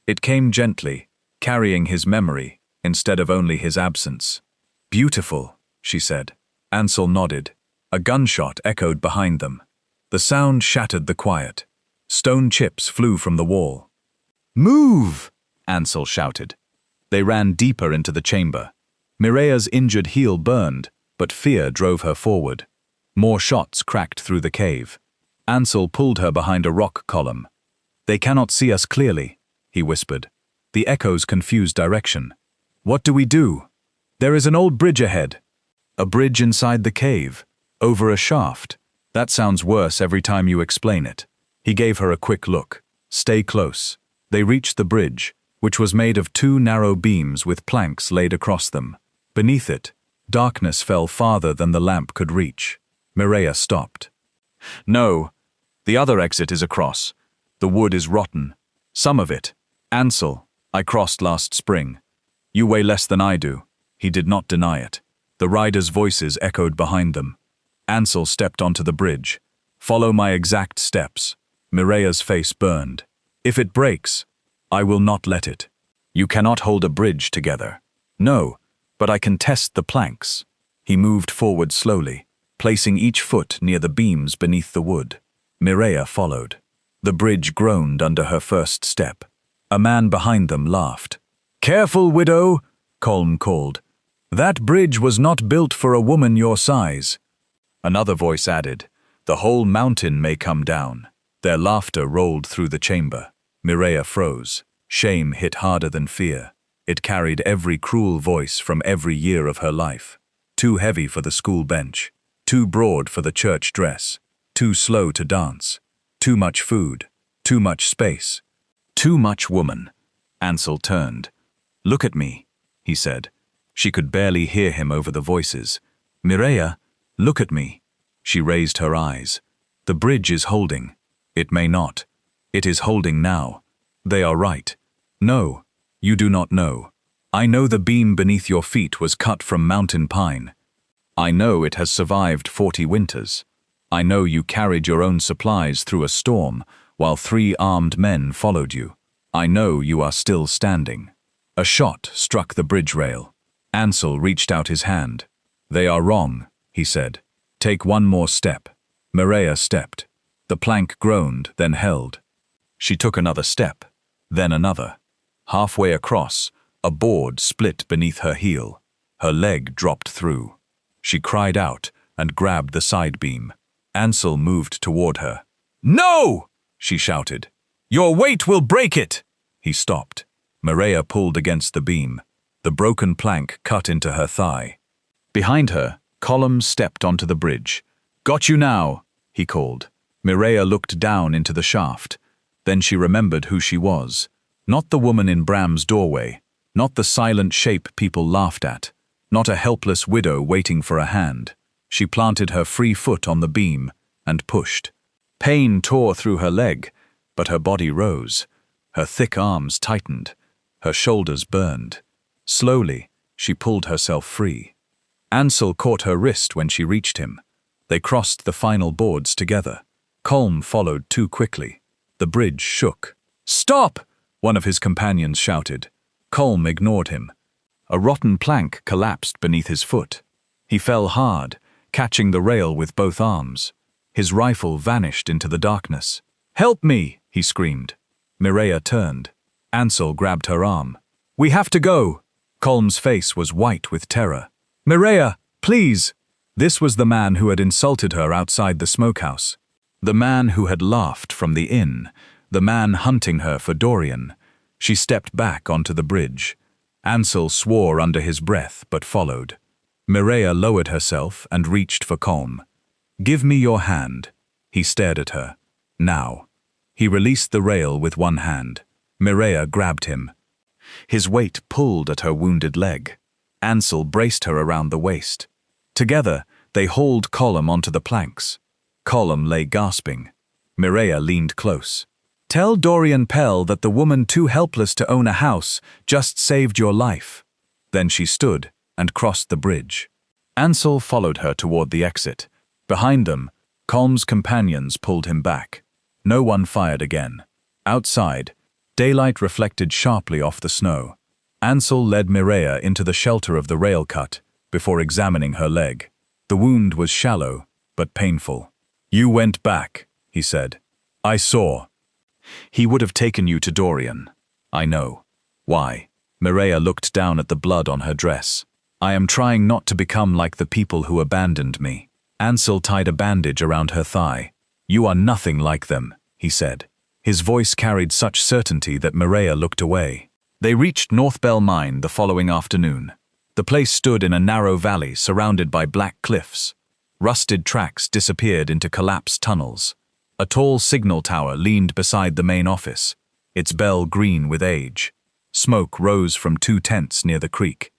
Speaker 1: It came gently, carrying his memory instead of only his absence. "Beautiful," she said. Ansel nodded. A gunshot echoed behind them. The sound shattered the quiet. Stone chips flew from the wall. "Move!" Ansel shouted. They ran deeper into the chamber. Mireya's injured heel burned, but fear drove her forward. More shots cracked through the cave. Ansel pulled her behind a rock column. "They cannot see us clearly," he whispered. The echoes confused direction. "What do we do?" "There is an old bridge ahead." "A bridge inside the cave, over a shaft. That sounds worse every time you explain it." He gave her a quick look. "Stay close." They reached the bridge, which was made of 2 narrow beams with planks laid across them. Beneath it, darkness fell farther than the lamp could reach. Mireya stopped. "No, the other exit is across. The wood is rotten. Some of it. Ansel, I crossed last spring. You weigh less than I do." He did not deny it. The riders' voices echoed behind them. Ansel stepped onto the bridge. "Follow my exact steps." Mireya's face burned. "If it breaks, I will not let it. You cannot hold a bridge together." "No, but I can test the planks." He moved forward slowly, placing each foot near the beams beneath the wood. Mireya followed. The bridge groaned under her first step. A man behind them laughed. "Careful, widow," Colm called. "That bridge was not built for a woman your size." Another voice added, "The whole mountain may come down." Their laughter rolled through the chamber. Mireya froze. Shame hit harder than fear. It carried every cruel voice from every year of her life. Too heavy for the school bench. Too broad for the church dress. Too slow to dance. Too much food. Too much space. Too much woman. Ansel turned. "Look at me," he said. She could barely hear him over the voices. "Mireya, look at me." She raised her eyes. "The bridge is holding." "It may not. It is holding now. They are right." "No, you do not know. I know the beam beneath your feet was cut from mountain pine. I know it has survived 40 winters. I know you carried your own supplies through a storm while 3 armed men followed you. I know you are still standing. A shot struck the bridge rail. Ansel reached out his hand. They are wrong, he said. Take one more step. Mireya stepped. The plank groaned, then held. She took another step, then another. Halfway across, a board split beneath her heel. Her leg dropped through. She cried out and grabbed the side beam. Ansel moved toward her. "No!" she shouted. "Your weight will break it!" He stopped. Mireya pulled against the beam. The broken plank cut into her thigh. Behind her, Colm stepped onto the bridge. "Got you now," he called. Mireya looked down into the shaft. Then she remembered who she was. Not the woman in Bram's doorway. Not the silent shape people laughed at. Not a helpless widow waiting for a hand. She planted her free foot on the beam and pushed. Pain tore through her leg, but her body rose. Her thick arms tightened. Her shoulders burned. Slowly, she pulled herself free. Ansel caught her wrist when she reached him. They crossed the final boards together. Colm followed too quickly. The bridge shook. "Stop!" one of his companions shouted. Colm ignored him. A rotten plank collapsed beneath his foot. He fell hard, catching the rail with both arms. His rifle vanished into the darkness. "Help me!" he screamed. Mireya turned. Ansel grabbed her arm. "We have to go!" Colm's face was white with terror. "Mireya, please!" This was the man who had insulted her outside the smokehouse. The man who had laughed from the inn. The man hunting her for Dorian. She stepped back onto the bridge. Ansel swore under his breath, but followed. Mireya lowered herself and reached for Colm. "Give me your hand." He stared at her. "Now." He released the rail with one hand. Mireya grabbed him. His weight pulled at her wounded leg. Ansel braced her around the waist. Together, they hauled Colm onto the planks. Colm lay gasping. Mireya leaned close. "Tell Dorian Pell that the woman too helpless to own a house just saved your life." Then she stood and crossed the bridge. Ansel followed her toward the exit. Behind them, Colm's companions pulled him back. No one fired again. Outside, daylight reflected sharply off the snow. Ansel led Mireya into the shelter of the rail cut before examining her leg. The wound was shallow, but painful. "You went back," he said. "I saw." "He would have taken you to Dorian." "I know." "Why?" Mireya looked down at the blood on her dress. "I am trying not to become like the people who abandoned me." Ansel tied a bandage around her thigh. "You are nothing like them," he said. His voice carried such certainty that Mireya looked away. They reached North Bell Mine the following afternoon. The place stood in a narrow valley surrounded by black cliffs. Rusted tracks disappeared into collapsed tunnels. A tall signal tower leaned beside the main office, its bell green with age. Smoke rose from 2 tents near the creek.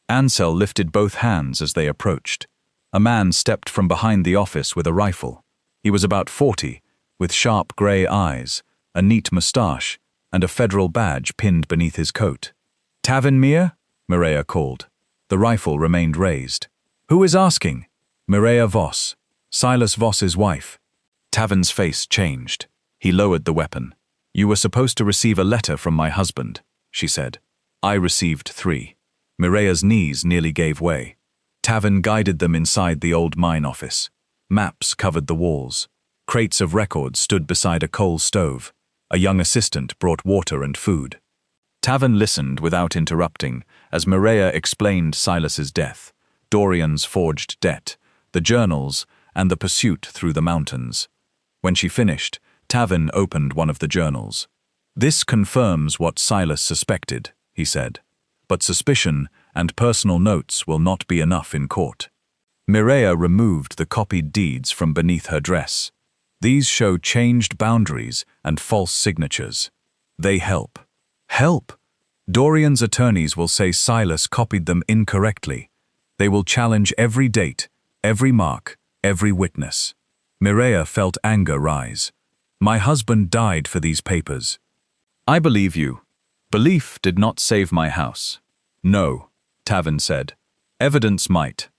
Speaker 1: Ansel lifted both hands as they approached. A man stepped from behind the office with a rifle. He was about 40, with sharp grey eyes, a neat moustache, and a federal badge pinned beneath his coat. "Tavernier?" Mireya called. The rifle remained raised. "Who is asking?" "Mireya Voss, Silas Voss's wife." Tavern's face changed. He lowered the weapon. "You were supposed to receive a letter from my husband," she said. "I received 3. Mireya's knees nearly gave way. Tavern guided them inside the old mine office. Maps covered the walls. Crates of records stood beside a coal stove. A young assistant brought water and food. Tavern listened without interrupting as Mireya explained Silas's death, Dorian's forged debt, the journals, and the pursuit through the mountains. When she finished, Tavern opened one of the journals. "This confirms what Silas suspected," he said. "But suspicion and personal notes will not be enough in court." Mireya removed the copied deeds from beneath her dress. "These show changed boundaries and false signatures. They help." "Help?" "Dorian's attorneys will say Silas copied them incorrectly. They will challenge every date, every mark, every witness." Mireya felt anger rise. "My husband died for these papers." "I believe you. Belief did not save my house." "No," Tavern said. "Evidence might."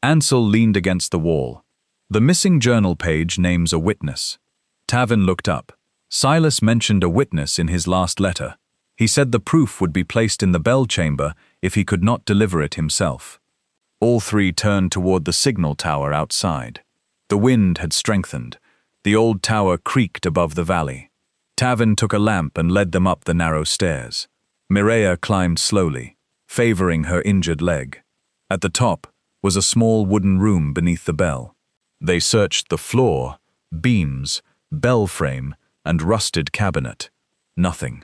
Speaker 1: Ansel leaned against the wall. The missing journal page names a witness. Tavin looked up. Silas mentioned a witness in his last letter. He said the proof would be placed in the bell chamber if he could not deliver it himself. All three turned toward the signal tower outside. The wind had strengthened. The old tower creaked above the valley. Tavin took a lamp and led them up the narrow stairs. Mireya climbed slowly, favoring her injured leg. At the top was a small wooden room beneath the bell. They searched the floor, beams, bell frame, and rusted cabinet. Nothing.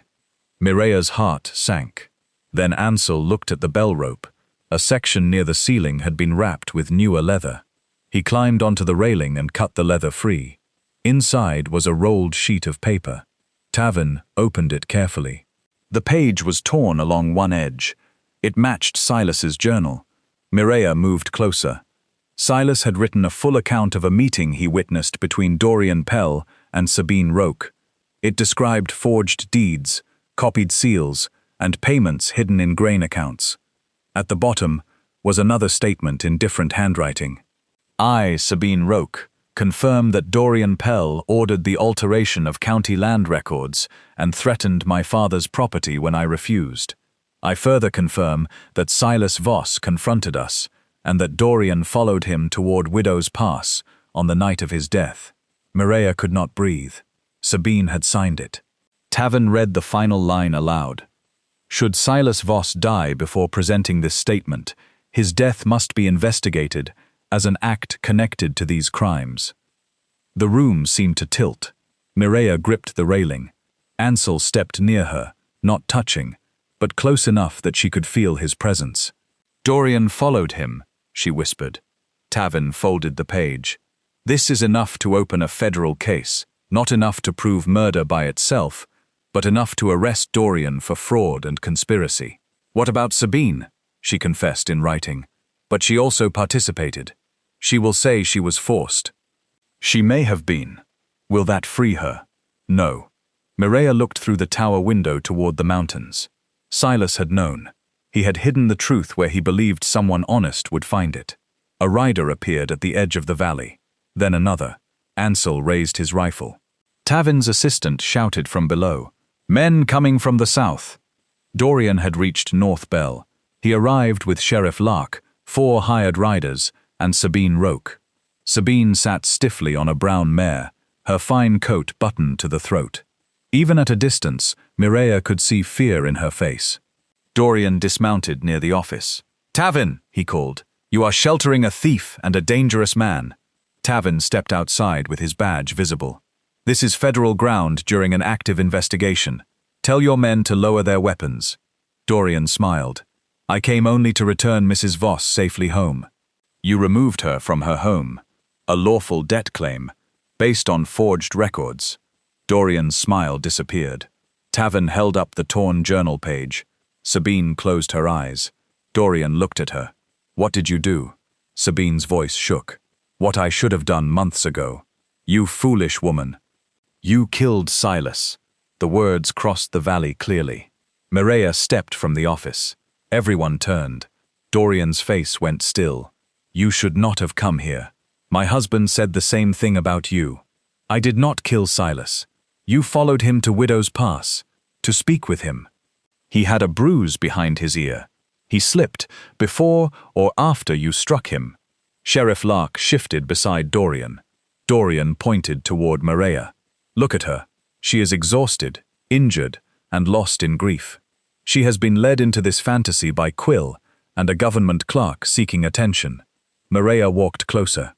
Speaker 1: Mireya's heart sank. Then Ansel looked at the bell rope. A section near the ceiling had been wrapped with newer leather. He climbed onto the railing and cut the leather free. Inside was a rolled sheet of paper. Tavin opened it carefully. The page was torn along one edge. It matched Silas's journal. Mireya moved closer. Silas had written a full account of a meeting he witnessed between Dorian Pell and Sabine Roque. It described forged deeds, copied seals, and payments hidden in grain accounts. At the bottom was another statement in different handwriting. I, Sabine Roque, confirm that Dorian Pell ordered the alteration of county land records and threatened my father's property when I refused. I further confirm that Silas Voss confronted us and that Dorian followed him toward Widow's Pass on the night of his death. Mireya could not breathe. Sabine had signed it. Tavin read the final line aloud. Should Silas Voss die before presenting this statement, his death must be investigated as an act connected to these crimes. The room seemed to tilt. Mireya gripped the railing. Ansel stepped near her, not touching, but close enough that she could feel his presence. Dorian followed him, she whispered. Tavin folded the page. This is enough to open a federal case, not enough to prove murder by itself, but enough to arrest Dorian for fraud and conspiracy. What about Sabine? She confessed in writing. But she also participated. She will say she was forced. She may have been. Will that free her? No. Mireya looked through the tower window toward the mountains. Silas had known. He had hidden the truth where he believed someone honest would find it. A rider appeared at the edge of the valley. Then another. Ansel raised his rifle. Tavin's assistant shouted from below. Men coming from the south. Dorian had reached North Bell. He arrived with Sheriff Lark, 4 hired riders, and Sabine Roque. Sabine sat stiffly on a brown mare, her fine coat buttoned to the throat. Even at a distance, Mireya could see fear in her face. Dorian dismounted near the office. Tavin, he called, you are sheltering a thief and a dangerous man. Tavin stepped outside with his badge visible. This is federal ground during an active investigation. Tell your men to lower their weapons. Dorian smiled. I came only to return Mrs. Voss safely home. You removed her from her home. A lawful debt claim, based on forged records. Dorian's smile disappeared. Tavin held up the torn journal page. Sabine closed her eyes. Dorian looked at her. What did you do? Sabine's voice shook. What I should have done months ago. You foolish woman. You killed Silas. The words crossed the valley clearly. Mireya stepped from the office. Everyone turned. Dorian's face went still. You should not have come here. My husband said the same thing about you. I did not kill Silas. You followed him to Widow's Pass, to speak with him. He had a bruise behind his ear. He slipped before or after you struck him. Sheriff Lark shifted beside Dorian. Dorian pointed toward Mireya. Look at her. She is exhausted, injured, and lost in grief. She has been led into this fantasy by Quill and a government clerk seeking attention. Mireya walked closer.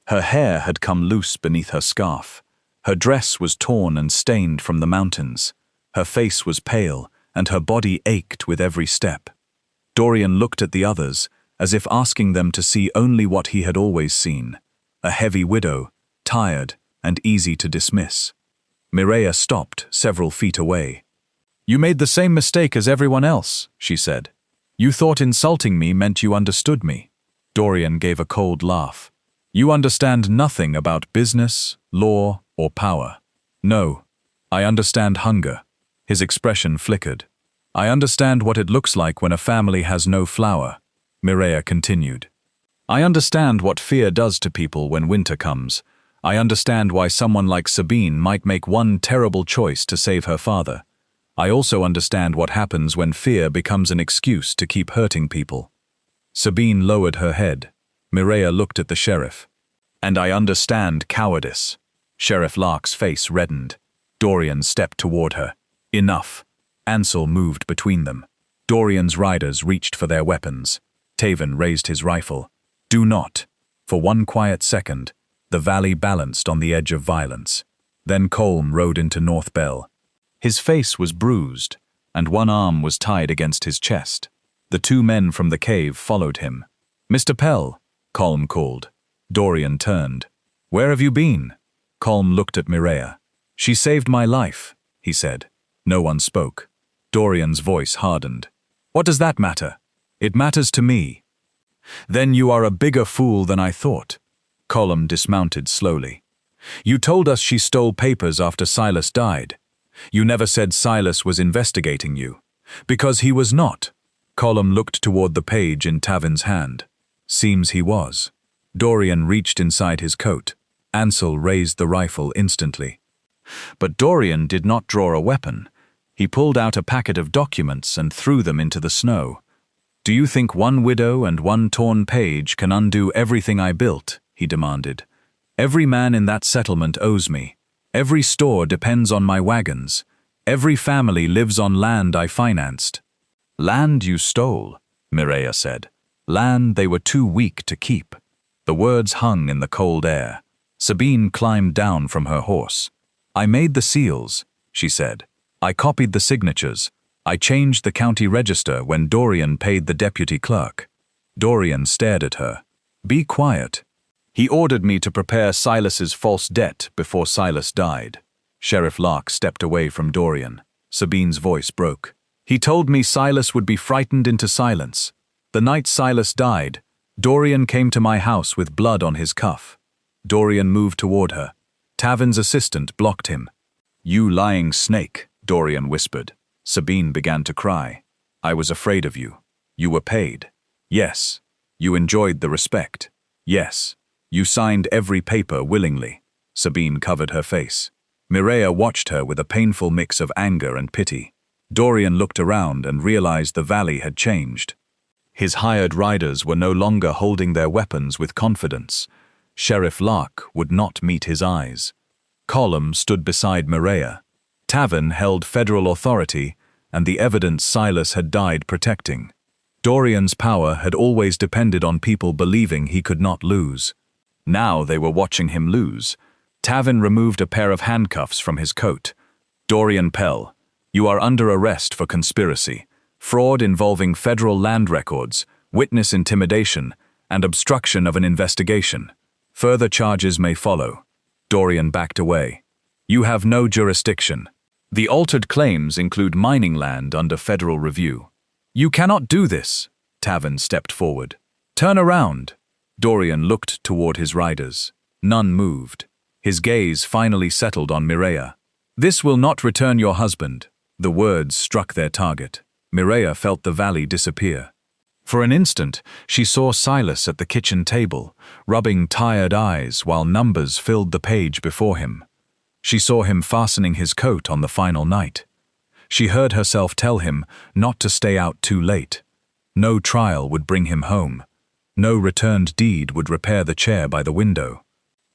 Speaker 1: Her hair had come loose beneath her scarf. Her dress was torn and stained from the mountains. Her face was pale, and her body ached with every step. Dorian looked at the others, as if asking them to see only what he had always seen. A heavy widow, tired and easy to dismiss. Mireya stopped several feet away. You made the same mistake as everyone else, she said. You thought insulting me meant you understood me. Dorian gave a cold laugh. You understand nothing about business, law, or power. No, I understand hunger. His expression flickered. I understand what it looks like when a family has no flour. Mireya continued. I understand what fear does to people when winter comes. I understand why someone like Sabine might make one terrible choice to save her father. I also understand what happens when fear becomes an excuse to keep hurting people. Sabine lowered her head. Mireya looked at the sheriff. And I understand cowardice. Sheriff Lark's face reddened. Dorian stepped toward her. Enough. Ansel moved between them. Dorian's riders reached for their weapons. Taven raised his rifle. Do not. For one quiet second, the valley balanced on the edge of violence. Then Colm rode into North Bell. His face was bruised, and one arm was tied against his chest. The two men from the cave followed him. Mr. Pell, Colm called. Dorian turned. Where have you been? Colm looked at Mireya. She saved my life, he said. No one spoke. Dorian's voice hardened. What does that matter? It matters to me. Then you are a bigger fool than I thought. Colm dismounted slowly. You told us she stole papers after Silas died. You never said Silas was investigating you. Because he was not. Colm looked toward the page in Tavin's hand. Seems he was. Dorian reached inside his coat. Ansel raised the rifle instantly. But Dorian did not draw a weapon. He pulled out a packet of documents and threw them into the snow. Do you think one widow and one torn page can undo everything I built? He demanded. Every man in that settlement owes me. Every store depends on my wagons. Every family lives on land I financed. Land you stole, Mireya said. Land they were too weak to keep. The words hung in the cold air. Sabine climbed down from her horse. I made the seals, she said. I copied the signatures. I changed the county register when Dorian paid the deputy clerk. Dorian stared at her. Be quiet. He ordered me to prepare Silas's false debt before Silas died. Sheriff Lark stepped away from Dorian. Sabine's voice broke. He told me Silas would be frightened into silence. The night Silas died, Dorian came to my house with blood on his cuff. Dorian moved toward her. Tavin's assistant blocked him. You lying snake, Dorian whispered. Sabine began to cry. I was afraid of you. You were paid. Yes. You enjoyed the respect. Yes. You signed every paper willingly. Sabine covered her face. Mireya watched her with a painful mix of anger and pity. Dorian looked around and realized the valley had changed. His hired riders were no longer holding their weapons with confidence. Sheriff Lark would not meet his eyes. Colm stood beside Mireya. Tavin held federal authority and the evidence Silas had died protecting. Dorian's power had always depended on people believing he could not lose. Now they were watching him lose. Tavin removed a pair of handcuffs from his coat. Dorian Pell, you are under arrest for conspiracy, fraud involving federal land records, witness intimidation, and obstruction of an investigation. Further charges may follow. Dorian backed away. You have no jurisdiction. The altered claims include mining land under federal review. You cannot do this. Tavin stepped forward. Turn around. Dorian looked toward his riders. None moved. His gaze finally settled on Mireya. This will not return your husband. The words struck their target. Mireya felt the valley disappear. For an instant, she saw Silas at the kitchen table, rubbing tired eyes while numbers filled the page before him. She saw him fastening his coat on the final night. She heard herself tell him not to stay out too late. No trial would bring him home. No returned deed would repair the chair by the window.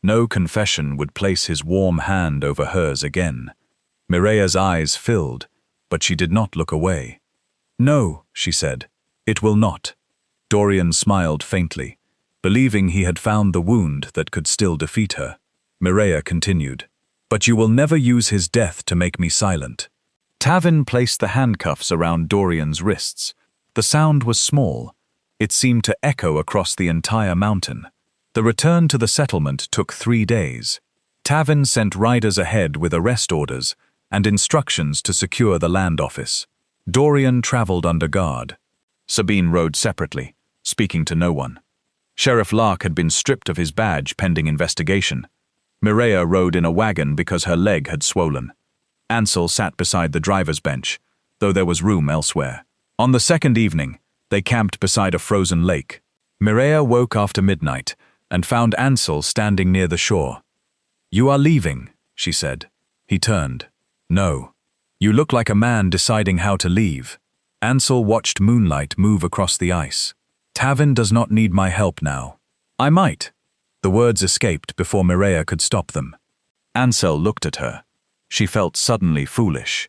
Speaker 1: No confession would place his warm hand over hers again. Mireya's eyes filled, but she did not look away. No, she said, it will not. Dorian smiled faintly, believing he had found the wound that could still defeat her. Mireya continued, but you will never use his death to make me silent. Tavin placed the handcuffs around Dorian's wrists. The sound was small. It seemed to echo across the entire mountain. The return to the settlement took 3 days. Tavin sent riders ahead with arrest orders and instructions to secure the land office. Dorian traveled under guard. Sabine rode separately, speaking to no one. Sheriff Lark had been stripped of his badge pending investigation. Mireya rode in a wagon because her leg had swollen. Ansel sat beside the driver's bench, though there was room elsewhere. On the second evening, they camped beside a frozen lake. Mireya woke after midnight and found Ansel standing near the shore. "You are leaving," she said. He turned. "No. You look like a man deciding how to leave." Ansel watched moonlight move across the ice. "Tavin does not need my help now. I might." The words escaped before Mireya could stop them. Ansel looked at her. She felt suddenly foolish.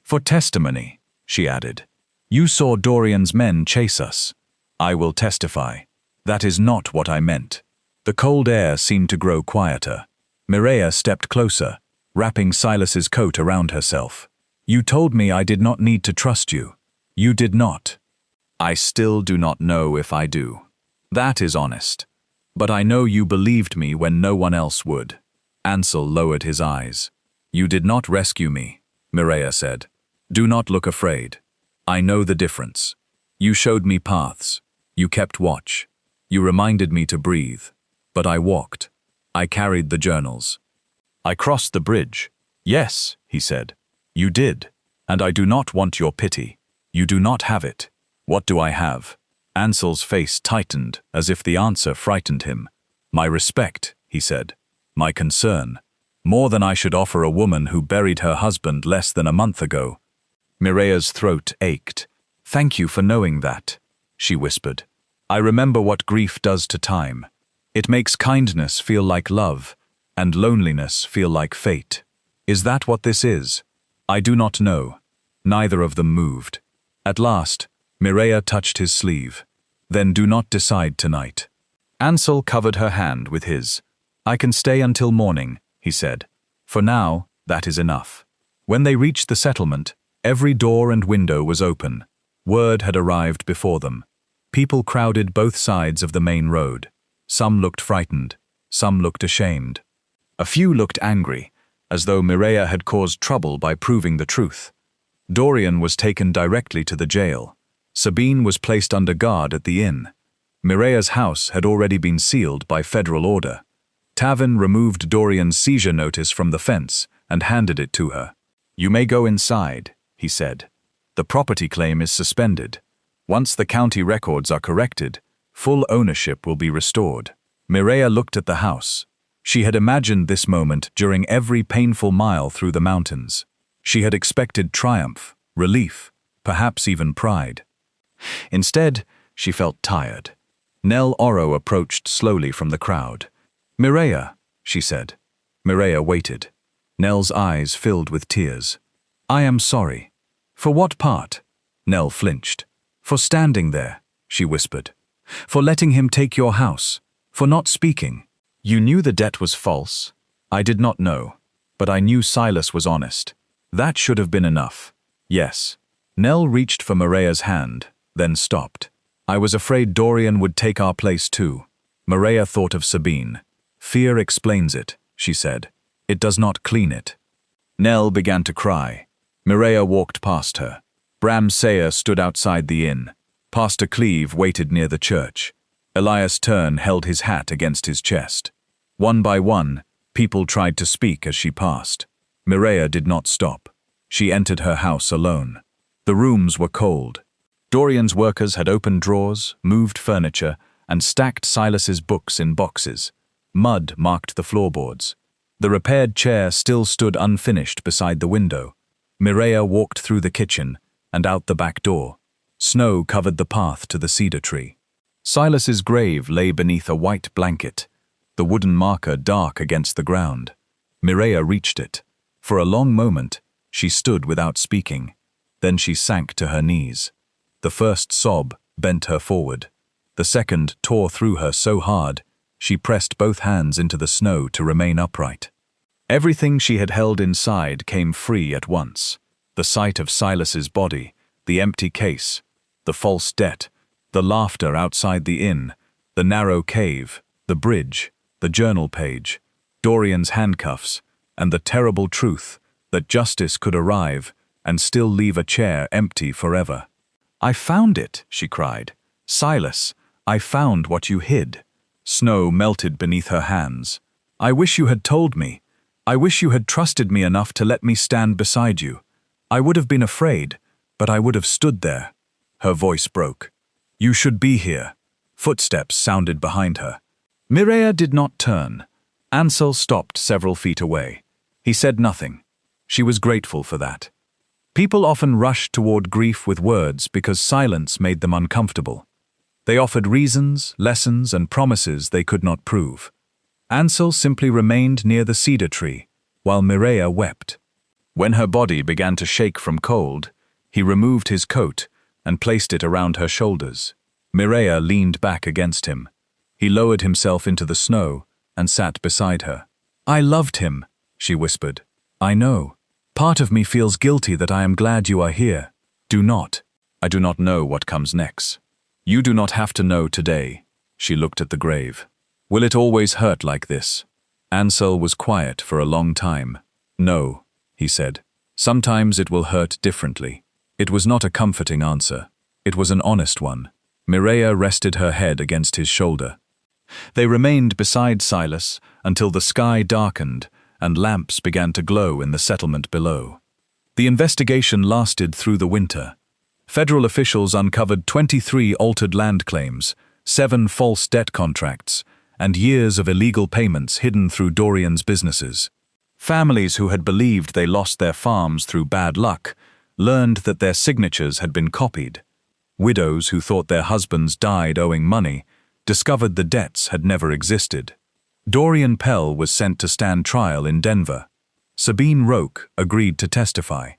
Speaker 1: "For testimony," she added. "You saw Dorian's men chase us. I will testify. That is not what I meant." The cold air seemed to grow quieter. Mireya stepped closer, wrapping Silas's coat around herself. "You told me I did not need to trust you. You did not. I still do not know if I do. That is honest. But I know you believed me when no one else would." Ansel lowered his eyes. "You did not rescue me," Mireya said. "Do not look afraid. I know the difference. You showed me paths. You kept watch. You reminded me to breathe. But I walked. I carried the journals. I crossed the bridge." "Yes," he said. "You did. And I do not want your pity. You do not have it." "What do I have?" Ansel's face tightened as if the answer frightened him. "My respect," he said. "My concern. More than I should offer a woman who buried her husband less than a month ago." Mireya's throat ached. "Thank you for knowing that," she whispered. "I remember what grief does to time. It makes kindness feel like love, and loneliness feel like fate. Is that what this is?" "I do not know." Neither of them moved. At last, Mireya touched his sleeve. "Then do not decide tonight." Ansel covered her hand with his. "I can stay until morning," he said. "For now, that is enough." When they reached the settlement, every door and window was open. Word had arrived before them. People crowded both sides of the main road. Some looked frightened, some looked ashamed. A few looked angry, as though Mireya had caused trouble by proving the truth. Dorian was taken directly to the jail. Sabine was placed under guard at the inn. Mireya's house had already been sealed by federal order. Tavin removed Dorian's seizure notice from the fence and handed it to her. "You may go inside," he said. "The property claim is suspended. Once the county records are corrected, full ownership will be restored." Mireya looked at the house. She had imagined this moment during every painful mile through the mountains. She had expected triumph, relief, perhaps even pride. Instead, she felt tired. Nell Oro approached slowly from the crowd. "Mireya," she said. Mireya waited. Nell's eyes filled with tears. "I am sorry." "For what part?" Nell flinched. "For standing there," she whispered. "For letting him take your house. For not speaking. You knew the debt was false." "I did not know. But I knew Silas was honest. That should have been enough." "Yes." Nell reached for Mireya's hand, then stopped. "I was afraid Dorian would take our place too." Mireya thought of Sabine. "Fear explains it," she said. "It does not clean it." Nell began to cry. Mireya walked past her. Bram Sayer stood outside the inn. Pastor Cleve waited near the church. Elias Tern held his hat against his chest. One by one, people tried to speak as she passed. Mireya did not stop. She entered her house alone. The rooms were cold. Dorian's workers had opened drawers, moved furniture, and stacked Silas's books in boxes. Mud marked the floorboards. The repaired chair still stood unfinished beside the window. Mireya walked through the kitchen and out the back door. Snow covered the path to the cedar tree. Silas's grave lay beneath a white blanket, the wooden marker dark against the ground. Mireya reached it. For a long moment, she stood without speaking. Then she sank to her knees. The first sob bent her forward. The second tore through her so hard, she pressed both hands into the snow to remain upright. Everything she had held inside came free at once. The sight of Silas's body, the empty case, the false debt, the laughter outside the inn, the narrow cave, the bridge, the journal page, Dorian's handcuffs, and the terrible truth that justice could arrive and still leave a chair empty forever. "I found it," she cried. "Silas, I found what you hid." Snow melted beneath her hands. "I wish you had told me. I wish you had trusted me enough to let me stand beside you. I would have been afraid, but I would have stood there." Her voice broke. "You should be here. Footsteps sounded behind her. Mireya did not turn. Ansel stopped several feet away. He said nothing. She was grateful for that. People often rushed toward grief with words because silence made them uncomfortable. They offered reasons, lessons, and promises they could not prove. Ansel simply remained near the cedar tree, while Mireya wept. When her body began to shake from cold, he removed his coat and placed it around her shoulders. Mireya leaned back against him. He lowered himself into the snow and sat beside her. "I loved him," she whispered. "I know. Part of me feels guilty that I am glad you are here. Do not. I do not know what comes next. You do not have to know today." She looked at the grave. "Will it always hurt like this?" Ansel was quiet for a long time. "No," he said. "Sometimes it will hurt differently." It was not a comforting answer. It was an honest one. Mireya rested her head against his shoulder. They remained beside Silas until the sky darkened and lamps began to glow in the settlement below. The investigation lasted through the winter. Federal officials uncovered 23 altered land claims, 7 false debt contracts, and years of illegal payments hidden through Dorian's businesses. Families who had believed they lost their farms through bad luck learned that their signatures had been copied. Widows who thought their husbands died owing money discovered the debts had never existed. Dorian Pell was sent to stand trial in Denver. Sabine Roque agreed to testify.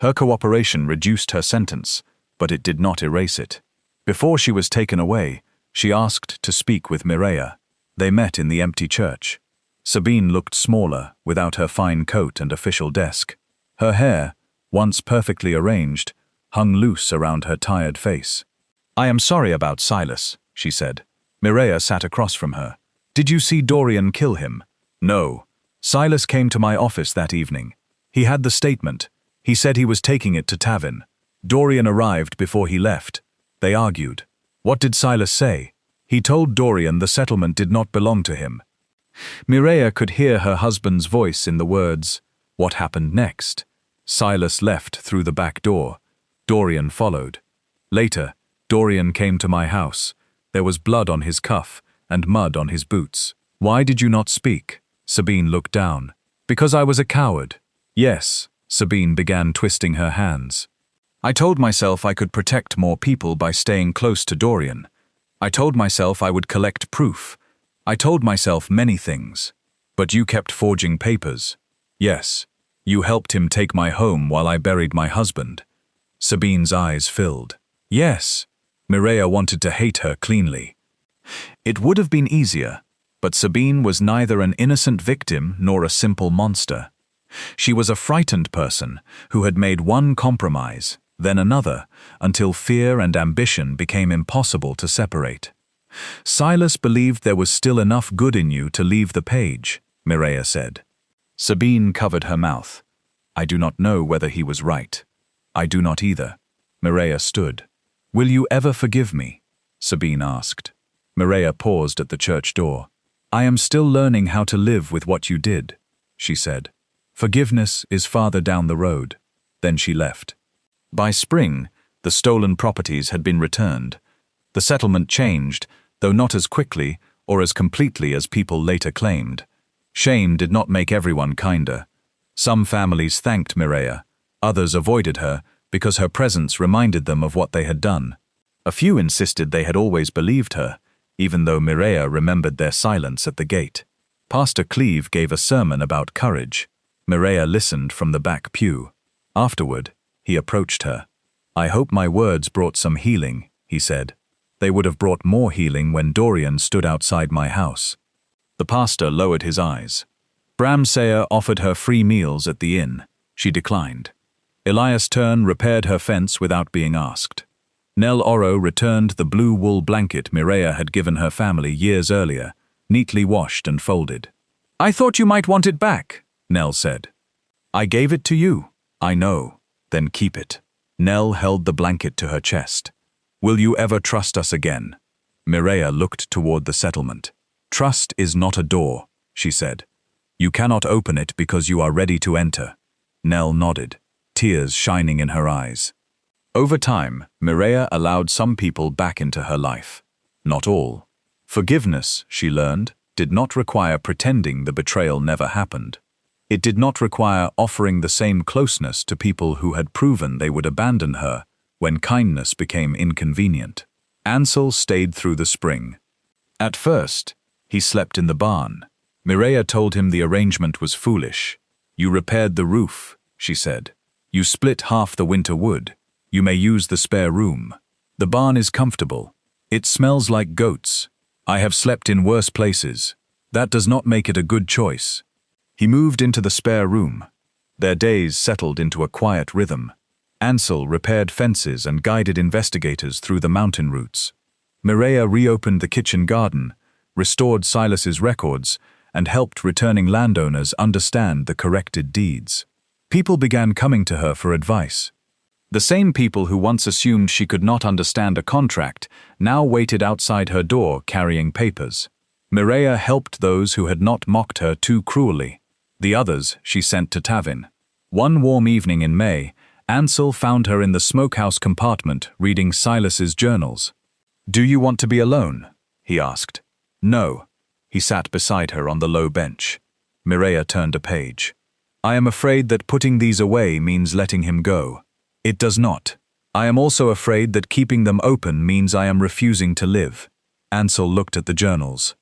Speaker 1: Her cooperation reduced her sentence, but it did not erase it. Before she was taken away, she asked to speak with Mireya. They met in the empty church. Sabine looked smaller without her fine coat and official desk. Her hair, once perfectly arranged, hung loose around her tired face. "I am sorry about Silas," she said. Mireya sat across from her. "Did you see Dorian kill him?" "No. Silas came to my office that evening. He had the statement. He said he was taking it to Tavin. Dorian arrived before he left. They argued. What did Silas say? He told Dorian the settlement did not belong to him." Mireya could hear her husband's voice in the words, "What happened next?" Silas left through the back door. Dorian followed. Later, Dorian came to my house. There was blood on his cuff and mud on his boots. "Why did you not speak?" Sabine looked down. "Because I was a coward." "Yes," Sabine began twisting her hands. "I told myself I could protect more people by staying close to Dorian. I told myself I would collect proof. I told myself many things. But you kept forging papers. Yes, you helped him take my home while I buried my husband." Sabine's eyes filled. "Yes." Mireya wanted to hate her cleanly. It would have been easier, but Sabine was neither an innocent victim nor a simple monster. She was a frightened person who had made one compromise, then another, until fear and ambition became impossible to separate. "Silas believed there was still enough good in you to leave the page," Mireya said. Sabine covered her mouth. "I do not know whether he was right." "I do not either." Mireya stood. "Will you ever forgive me?" Sabine asked. Mireya paused at the church door. "I am still learning how to live with what you did," she said. "Forgiveness is farther down the road." Then she left. By spring, the stolen properties had been returned. The settlement changed, though not as quickly or as completely as people later claimed. Shame did not make everyone kinder. Some families thanked Mireya, others avoided her because her presence reminded them of what they had done. A few insisted they had always believed her, even though Mireya remembered their silence at the gate. Pastor Cleve gave a sermon about courage. Mireya listened from the back pew. Afterward, he approached her. "I hope my words brought some healing," he said. "They would have brought more healing when Dorian stood outside my house." The pastor lowered his eyes. Bram Sayer offered her free meals at the inn. She declined. Elias Tern repaired her fence without being asked. Nell Oro returned the blue wool blanket Mireya had given her family years earlier, neatly washed and folded. "I thought you might want it back," Nell said. "I gave it to you." "I know. Then keep it." Nell held the blanket to her chest. "Will you ever trust us again?" Mireya looked toward the settlement. "Trust is not a door," she said. "You cannot open it because you are ready to enter." Nell nodded, tears shining in her eyes. Over time, Mireya allowed some people back into her life. not all. Forgiveness, she learned, did not require pretending the betrayal never happened. It did not require offering the same closeness to people who had proven they would abandon her when kindness became inconvenient. Ansel stayed through the spring. At first, he slept in the barn. Mireya told him the arrangement was foolish. "You repaired the roof," she said. "You split half the winter wood. You may use the spare room. The barn is comfortable. It smells like goats. I have slept in worse places. That does not make it a good choice." He moved into the spare room. Their days settled into a quiet rhythm. Ansel repaired fences and guided investigators through the mountain routes. Mireya reopened the kitchen garden, restored Silas's records, and helped returning landowners understand the corrected deeds. People began coming to her for advice. The same people who once assumed she could not understand a contract now waited outside her door carrying papers. Mireya helped those who had not mocked her too cruelly. The others she sent to Tavin. One warm evening in May, Ansel found her in the smokehouse compartment reading Silas's journals. "Do you want to be alone?" he asked. "No." He sat beside her on the low bench. Mireya turned a page. "I am afraid that putting these away means letting him go." "It does not. I am also afraid that keeping them open means I am refusing to live." Ansel looked at the journals.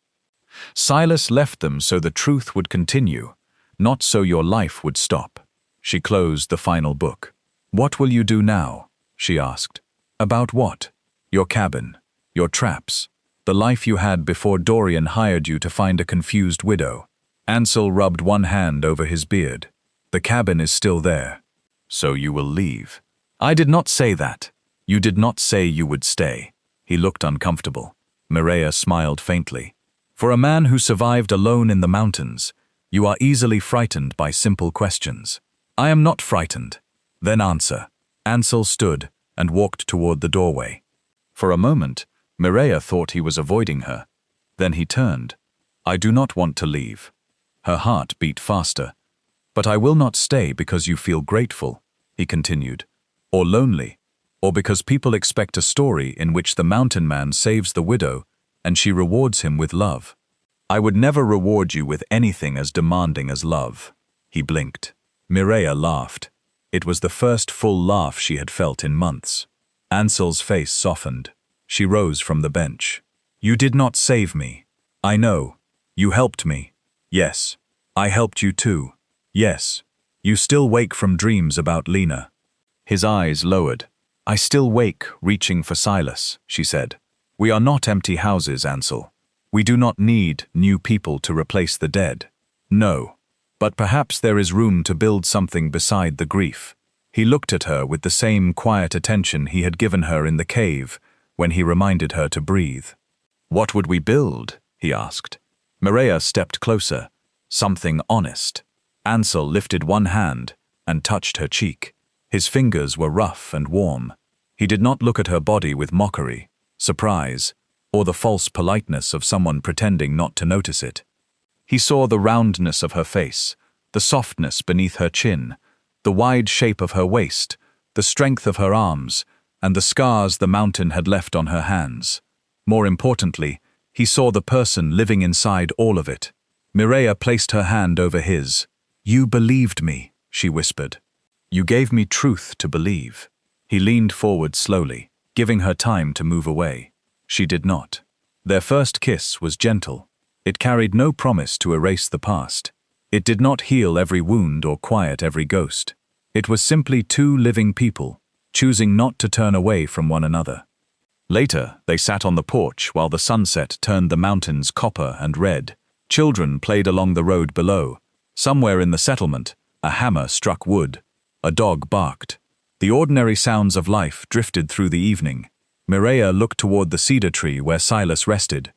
Speaker 1: "Silas left them so the truth would continue, not so your life would stop." She closed the final book. "What will you do now?" she asked. "About what?" "Your cabin, your traps, the life you had before Dorian hired you to find a confused widow." Ansel rubbed one hand over his beard. "The cabin is still there. So you will leave." "I did not say that. You did not say you would stay." He looked uncomfortable. Mireya smiled faintly. "For a man who survived alone in the mountains, you are easily frightened by simple questions." "I am not frightened." "Then answer." Ansel stood and walked toward the doorway. For a moment, Mireya thought he was avoiding her. Then he turned. "I do not want to leave." Her heart beat faster. "But I will not stay because you feel grateful," he continued, "or lonely, or because people expect a story in which the mountain man saves the widow and she rewards him with love. I would never reward you with anything as demanding as love." He blinked. Mireya laughed. It was the first full laugh she had felt in months. Ansel's face softened. She rose from the bench. "You did not save me. I know. You helped me. Yes. I helped you too. Yes. You still wake from dreams about Lena." His eyes lowered. "I still wake, reaching for Silas," she said. "We are not empty houses, Ansel. We do not need new people to replace the dead. No. But perhaps there is room to build something beside the grief." He looked at her with the same quiet attention he had given her in the cave when he reminded her to breathe. "What would we build?" he asked. Mireya stepped closer. "Something honest." Ansel lifted one hand and touched her cheek. His fingers were rough and warm. He did not look at her body with mockery, surprise, or the false politeness of someone pretending not to notice it. He saw the roundness of her face, the softness beneath her chin, the wide shape of her waist, the strength of her arms, and the scars the mountain had left on her hands. More importantly, he saw the person living inside all of it. Mireya placed her hand over his. "You believed me," she whispered. "You gave me truth to believe." He leaned forward slowly, giving her time to move away. She did not. Their first kiss was gentle. It carried no promise to erase the past. It did not heal every wound or quiet every ghost. It was simply two living people, choosing not to turn away from one another. Later, they sat on the porch while the sunset turned the mountains copper and red. Children played along the road below. Somewhere in the settlement, a hammer struck wood. A dog barked. The ordinary sounds of life drifted through the evening. Mireya looked toward the cedar tree where Silas rested.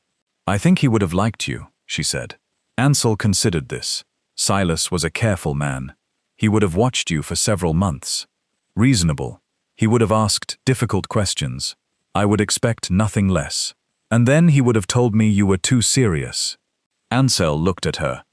Speaker 1: "I think he would have liked you," she said. Ansel considered this. Silas was a careful man. He would have watched you for several months. Reasonable. He would have asked difficult questions. I would expect nothing less. And then he would have told me you were too serious. Ansel looked at her.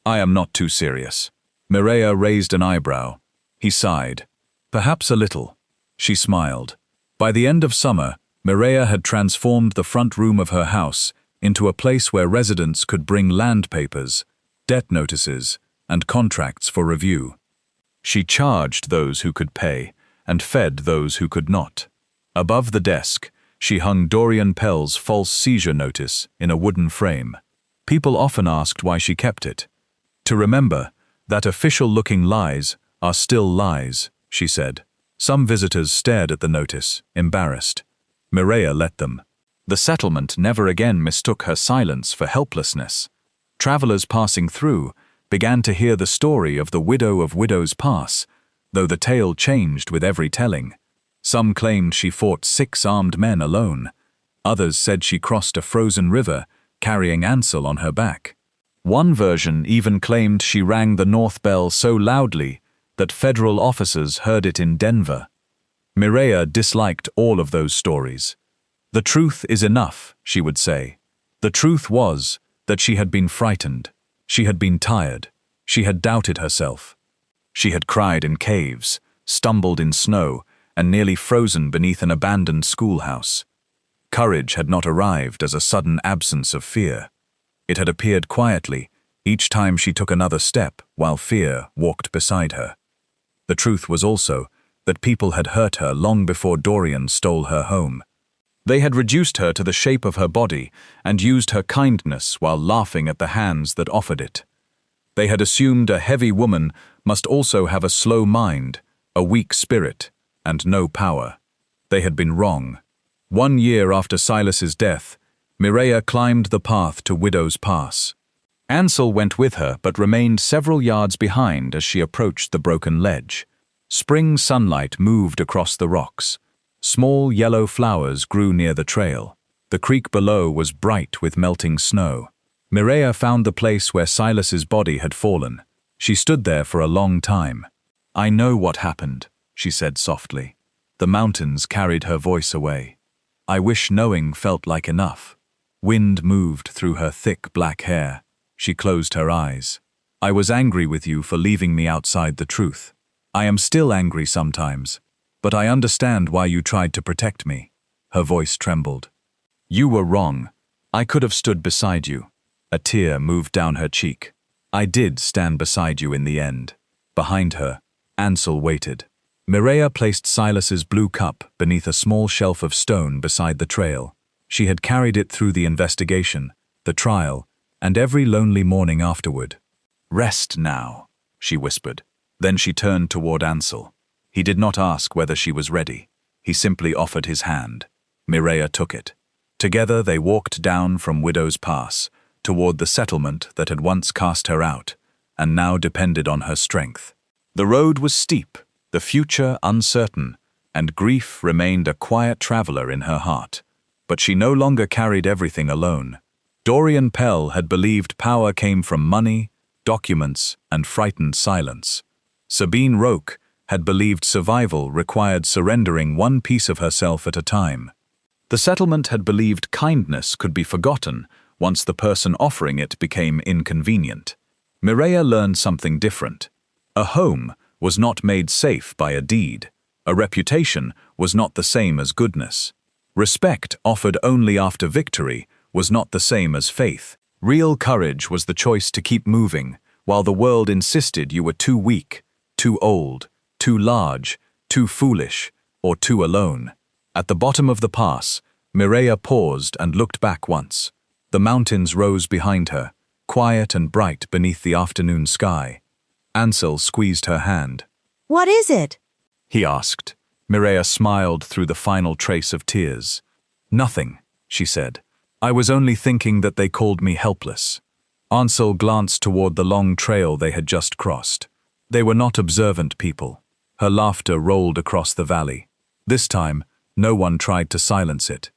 Speaker 1: "I am not too serious." Mireya raised an eyebrow. He sighed. "Perhaps a little." She smiled. By the end of summer, Mireya had transformed the front room of her house into a place where residents could bring land papers, debt notices, and contracts for review. She charged those who could pay and fed those who could not. Above the desk, she hung Dorian Pell's false seizure notice in a wooden frame. People often asked why she kept it. To remember that official-looking lies are still lies, she said. Some visitors stared at the notice, embarrassed. Mireya let them. The settlement never again mistook her silence for helplessness. Travelers passing through began to hear the story of the widow of Widow's Pass, though the tale changed with every telling. Some claimed she fought 6 armed men alone. Others said she crossed a frozen river, carrying Ansel on her back. One version even claimed she rang the North Bell so loudly that federal officers heard it in Denver. Mireya disliked all of those stories. The truth is enough, she would say. The truth was that she had been frightened. She had been tired. She had doubted herself. She had cried in caves, stumbled in snow, and nearly frozen beneath an abandoned schoolhouse. Courage had not arrived as a sudden absence of fear. It had appeared quietly, each time she took another step while fear walked beside her. The truth was also that people had hurt her long before Dorian stole her home. They had reduced her to the shape of her body and used her kindness while laughing at the hands that offered it. They had assumed a heavy woman must also have a slow mind, a weak spirit, and no power. They had been wrong. 1 year after Silas's death, Mireya climbed the path to Widow's Pass. Ansel went with her but remained several yards behind as she approached the broken ledge. Spring sunlight moved across the rocks. Small yellow flowers grew near the trail. The creek below was bright with melting snow. Mireya found the place where Silas's body had fallen. She stood there for a long time. "I know what happened," she said softly. The mountains carried her voice away. "I wish knowing felt like enough." Wind moved through her thick black hair. She closed her eyes. "I was angry with you for leaving me outside the truth. I am still angry sometimes, but I understand why you tried to protect me." Her voice trembled. "You were wrong. I could have stood beside you." A tear moved down her cheek. "I did stand beside you in the end." Behind her, Ansel waited. Mireya placed Silas's blue cup beneath a small shelf of stone beside the trail. She had carried it through the investigation, the trial, and every lonely morning afterward. "Rest now," she whispered. Then she turned toward Ansel. He did not ask whether she was ready. He simply offered his hand. Mireya took it. Together they walked down from Widow's Pass toward the settlement that had once cast her out and now depended on her strength. The road was steep, the future uncertain, and grief remained a quiet traveler in her heart. But she no longer carried everything alone. Dorian Pell had believed power came from money, documents, and frightened silence. Sabine Roque had believed survival required surrendering one piece of herself at a time. The settlement had believed kindness could be forgotten once the person offering it became inconvenient. Mireya learned something different. A home was not made safe by a deed. A reputation was not the same as goodness. Respect offered only after victory was not the same as faith. Real courage was the choice to keep moving, while the world insisted you were too weak, too old, too large, too foolish, or too alone. At the bottom of the pass, Mireya paused and looked back once. The mountains rose behind her, quiet and bright beneath the afternoon sky. Ansel squeezed her hand.
Speaker 2: "What is it?"
Speaker 1: he asked. Mireya smiled through the final trace of tears. "Nothing," she said. "I was only thinking that they called me helpless." Ansel glanced toward the long trail they had just crossed. They were not observant people. Her laughter rolled across the valley. This time, no one tried to silence it.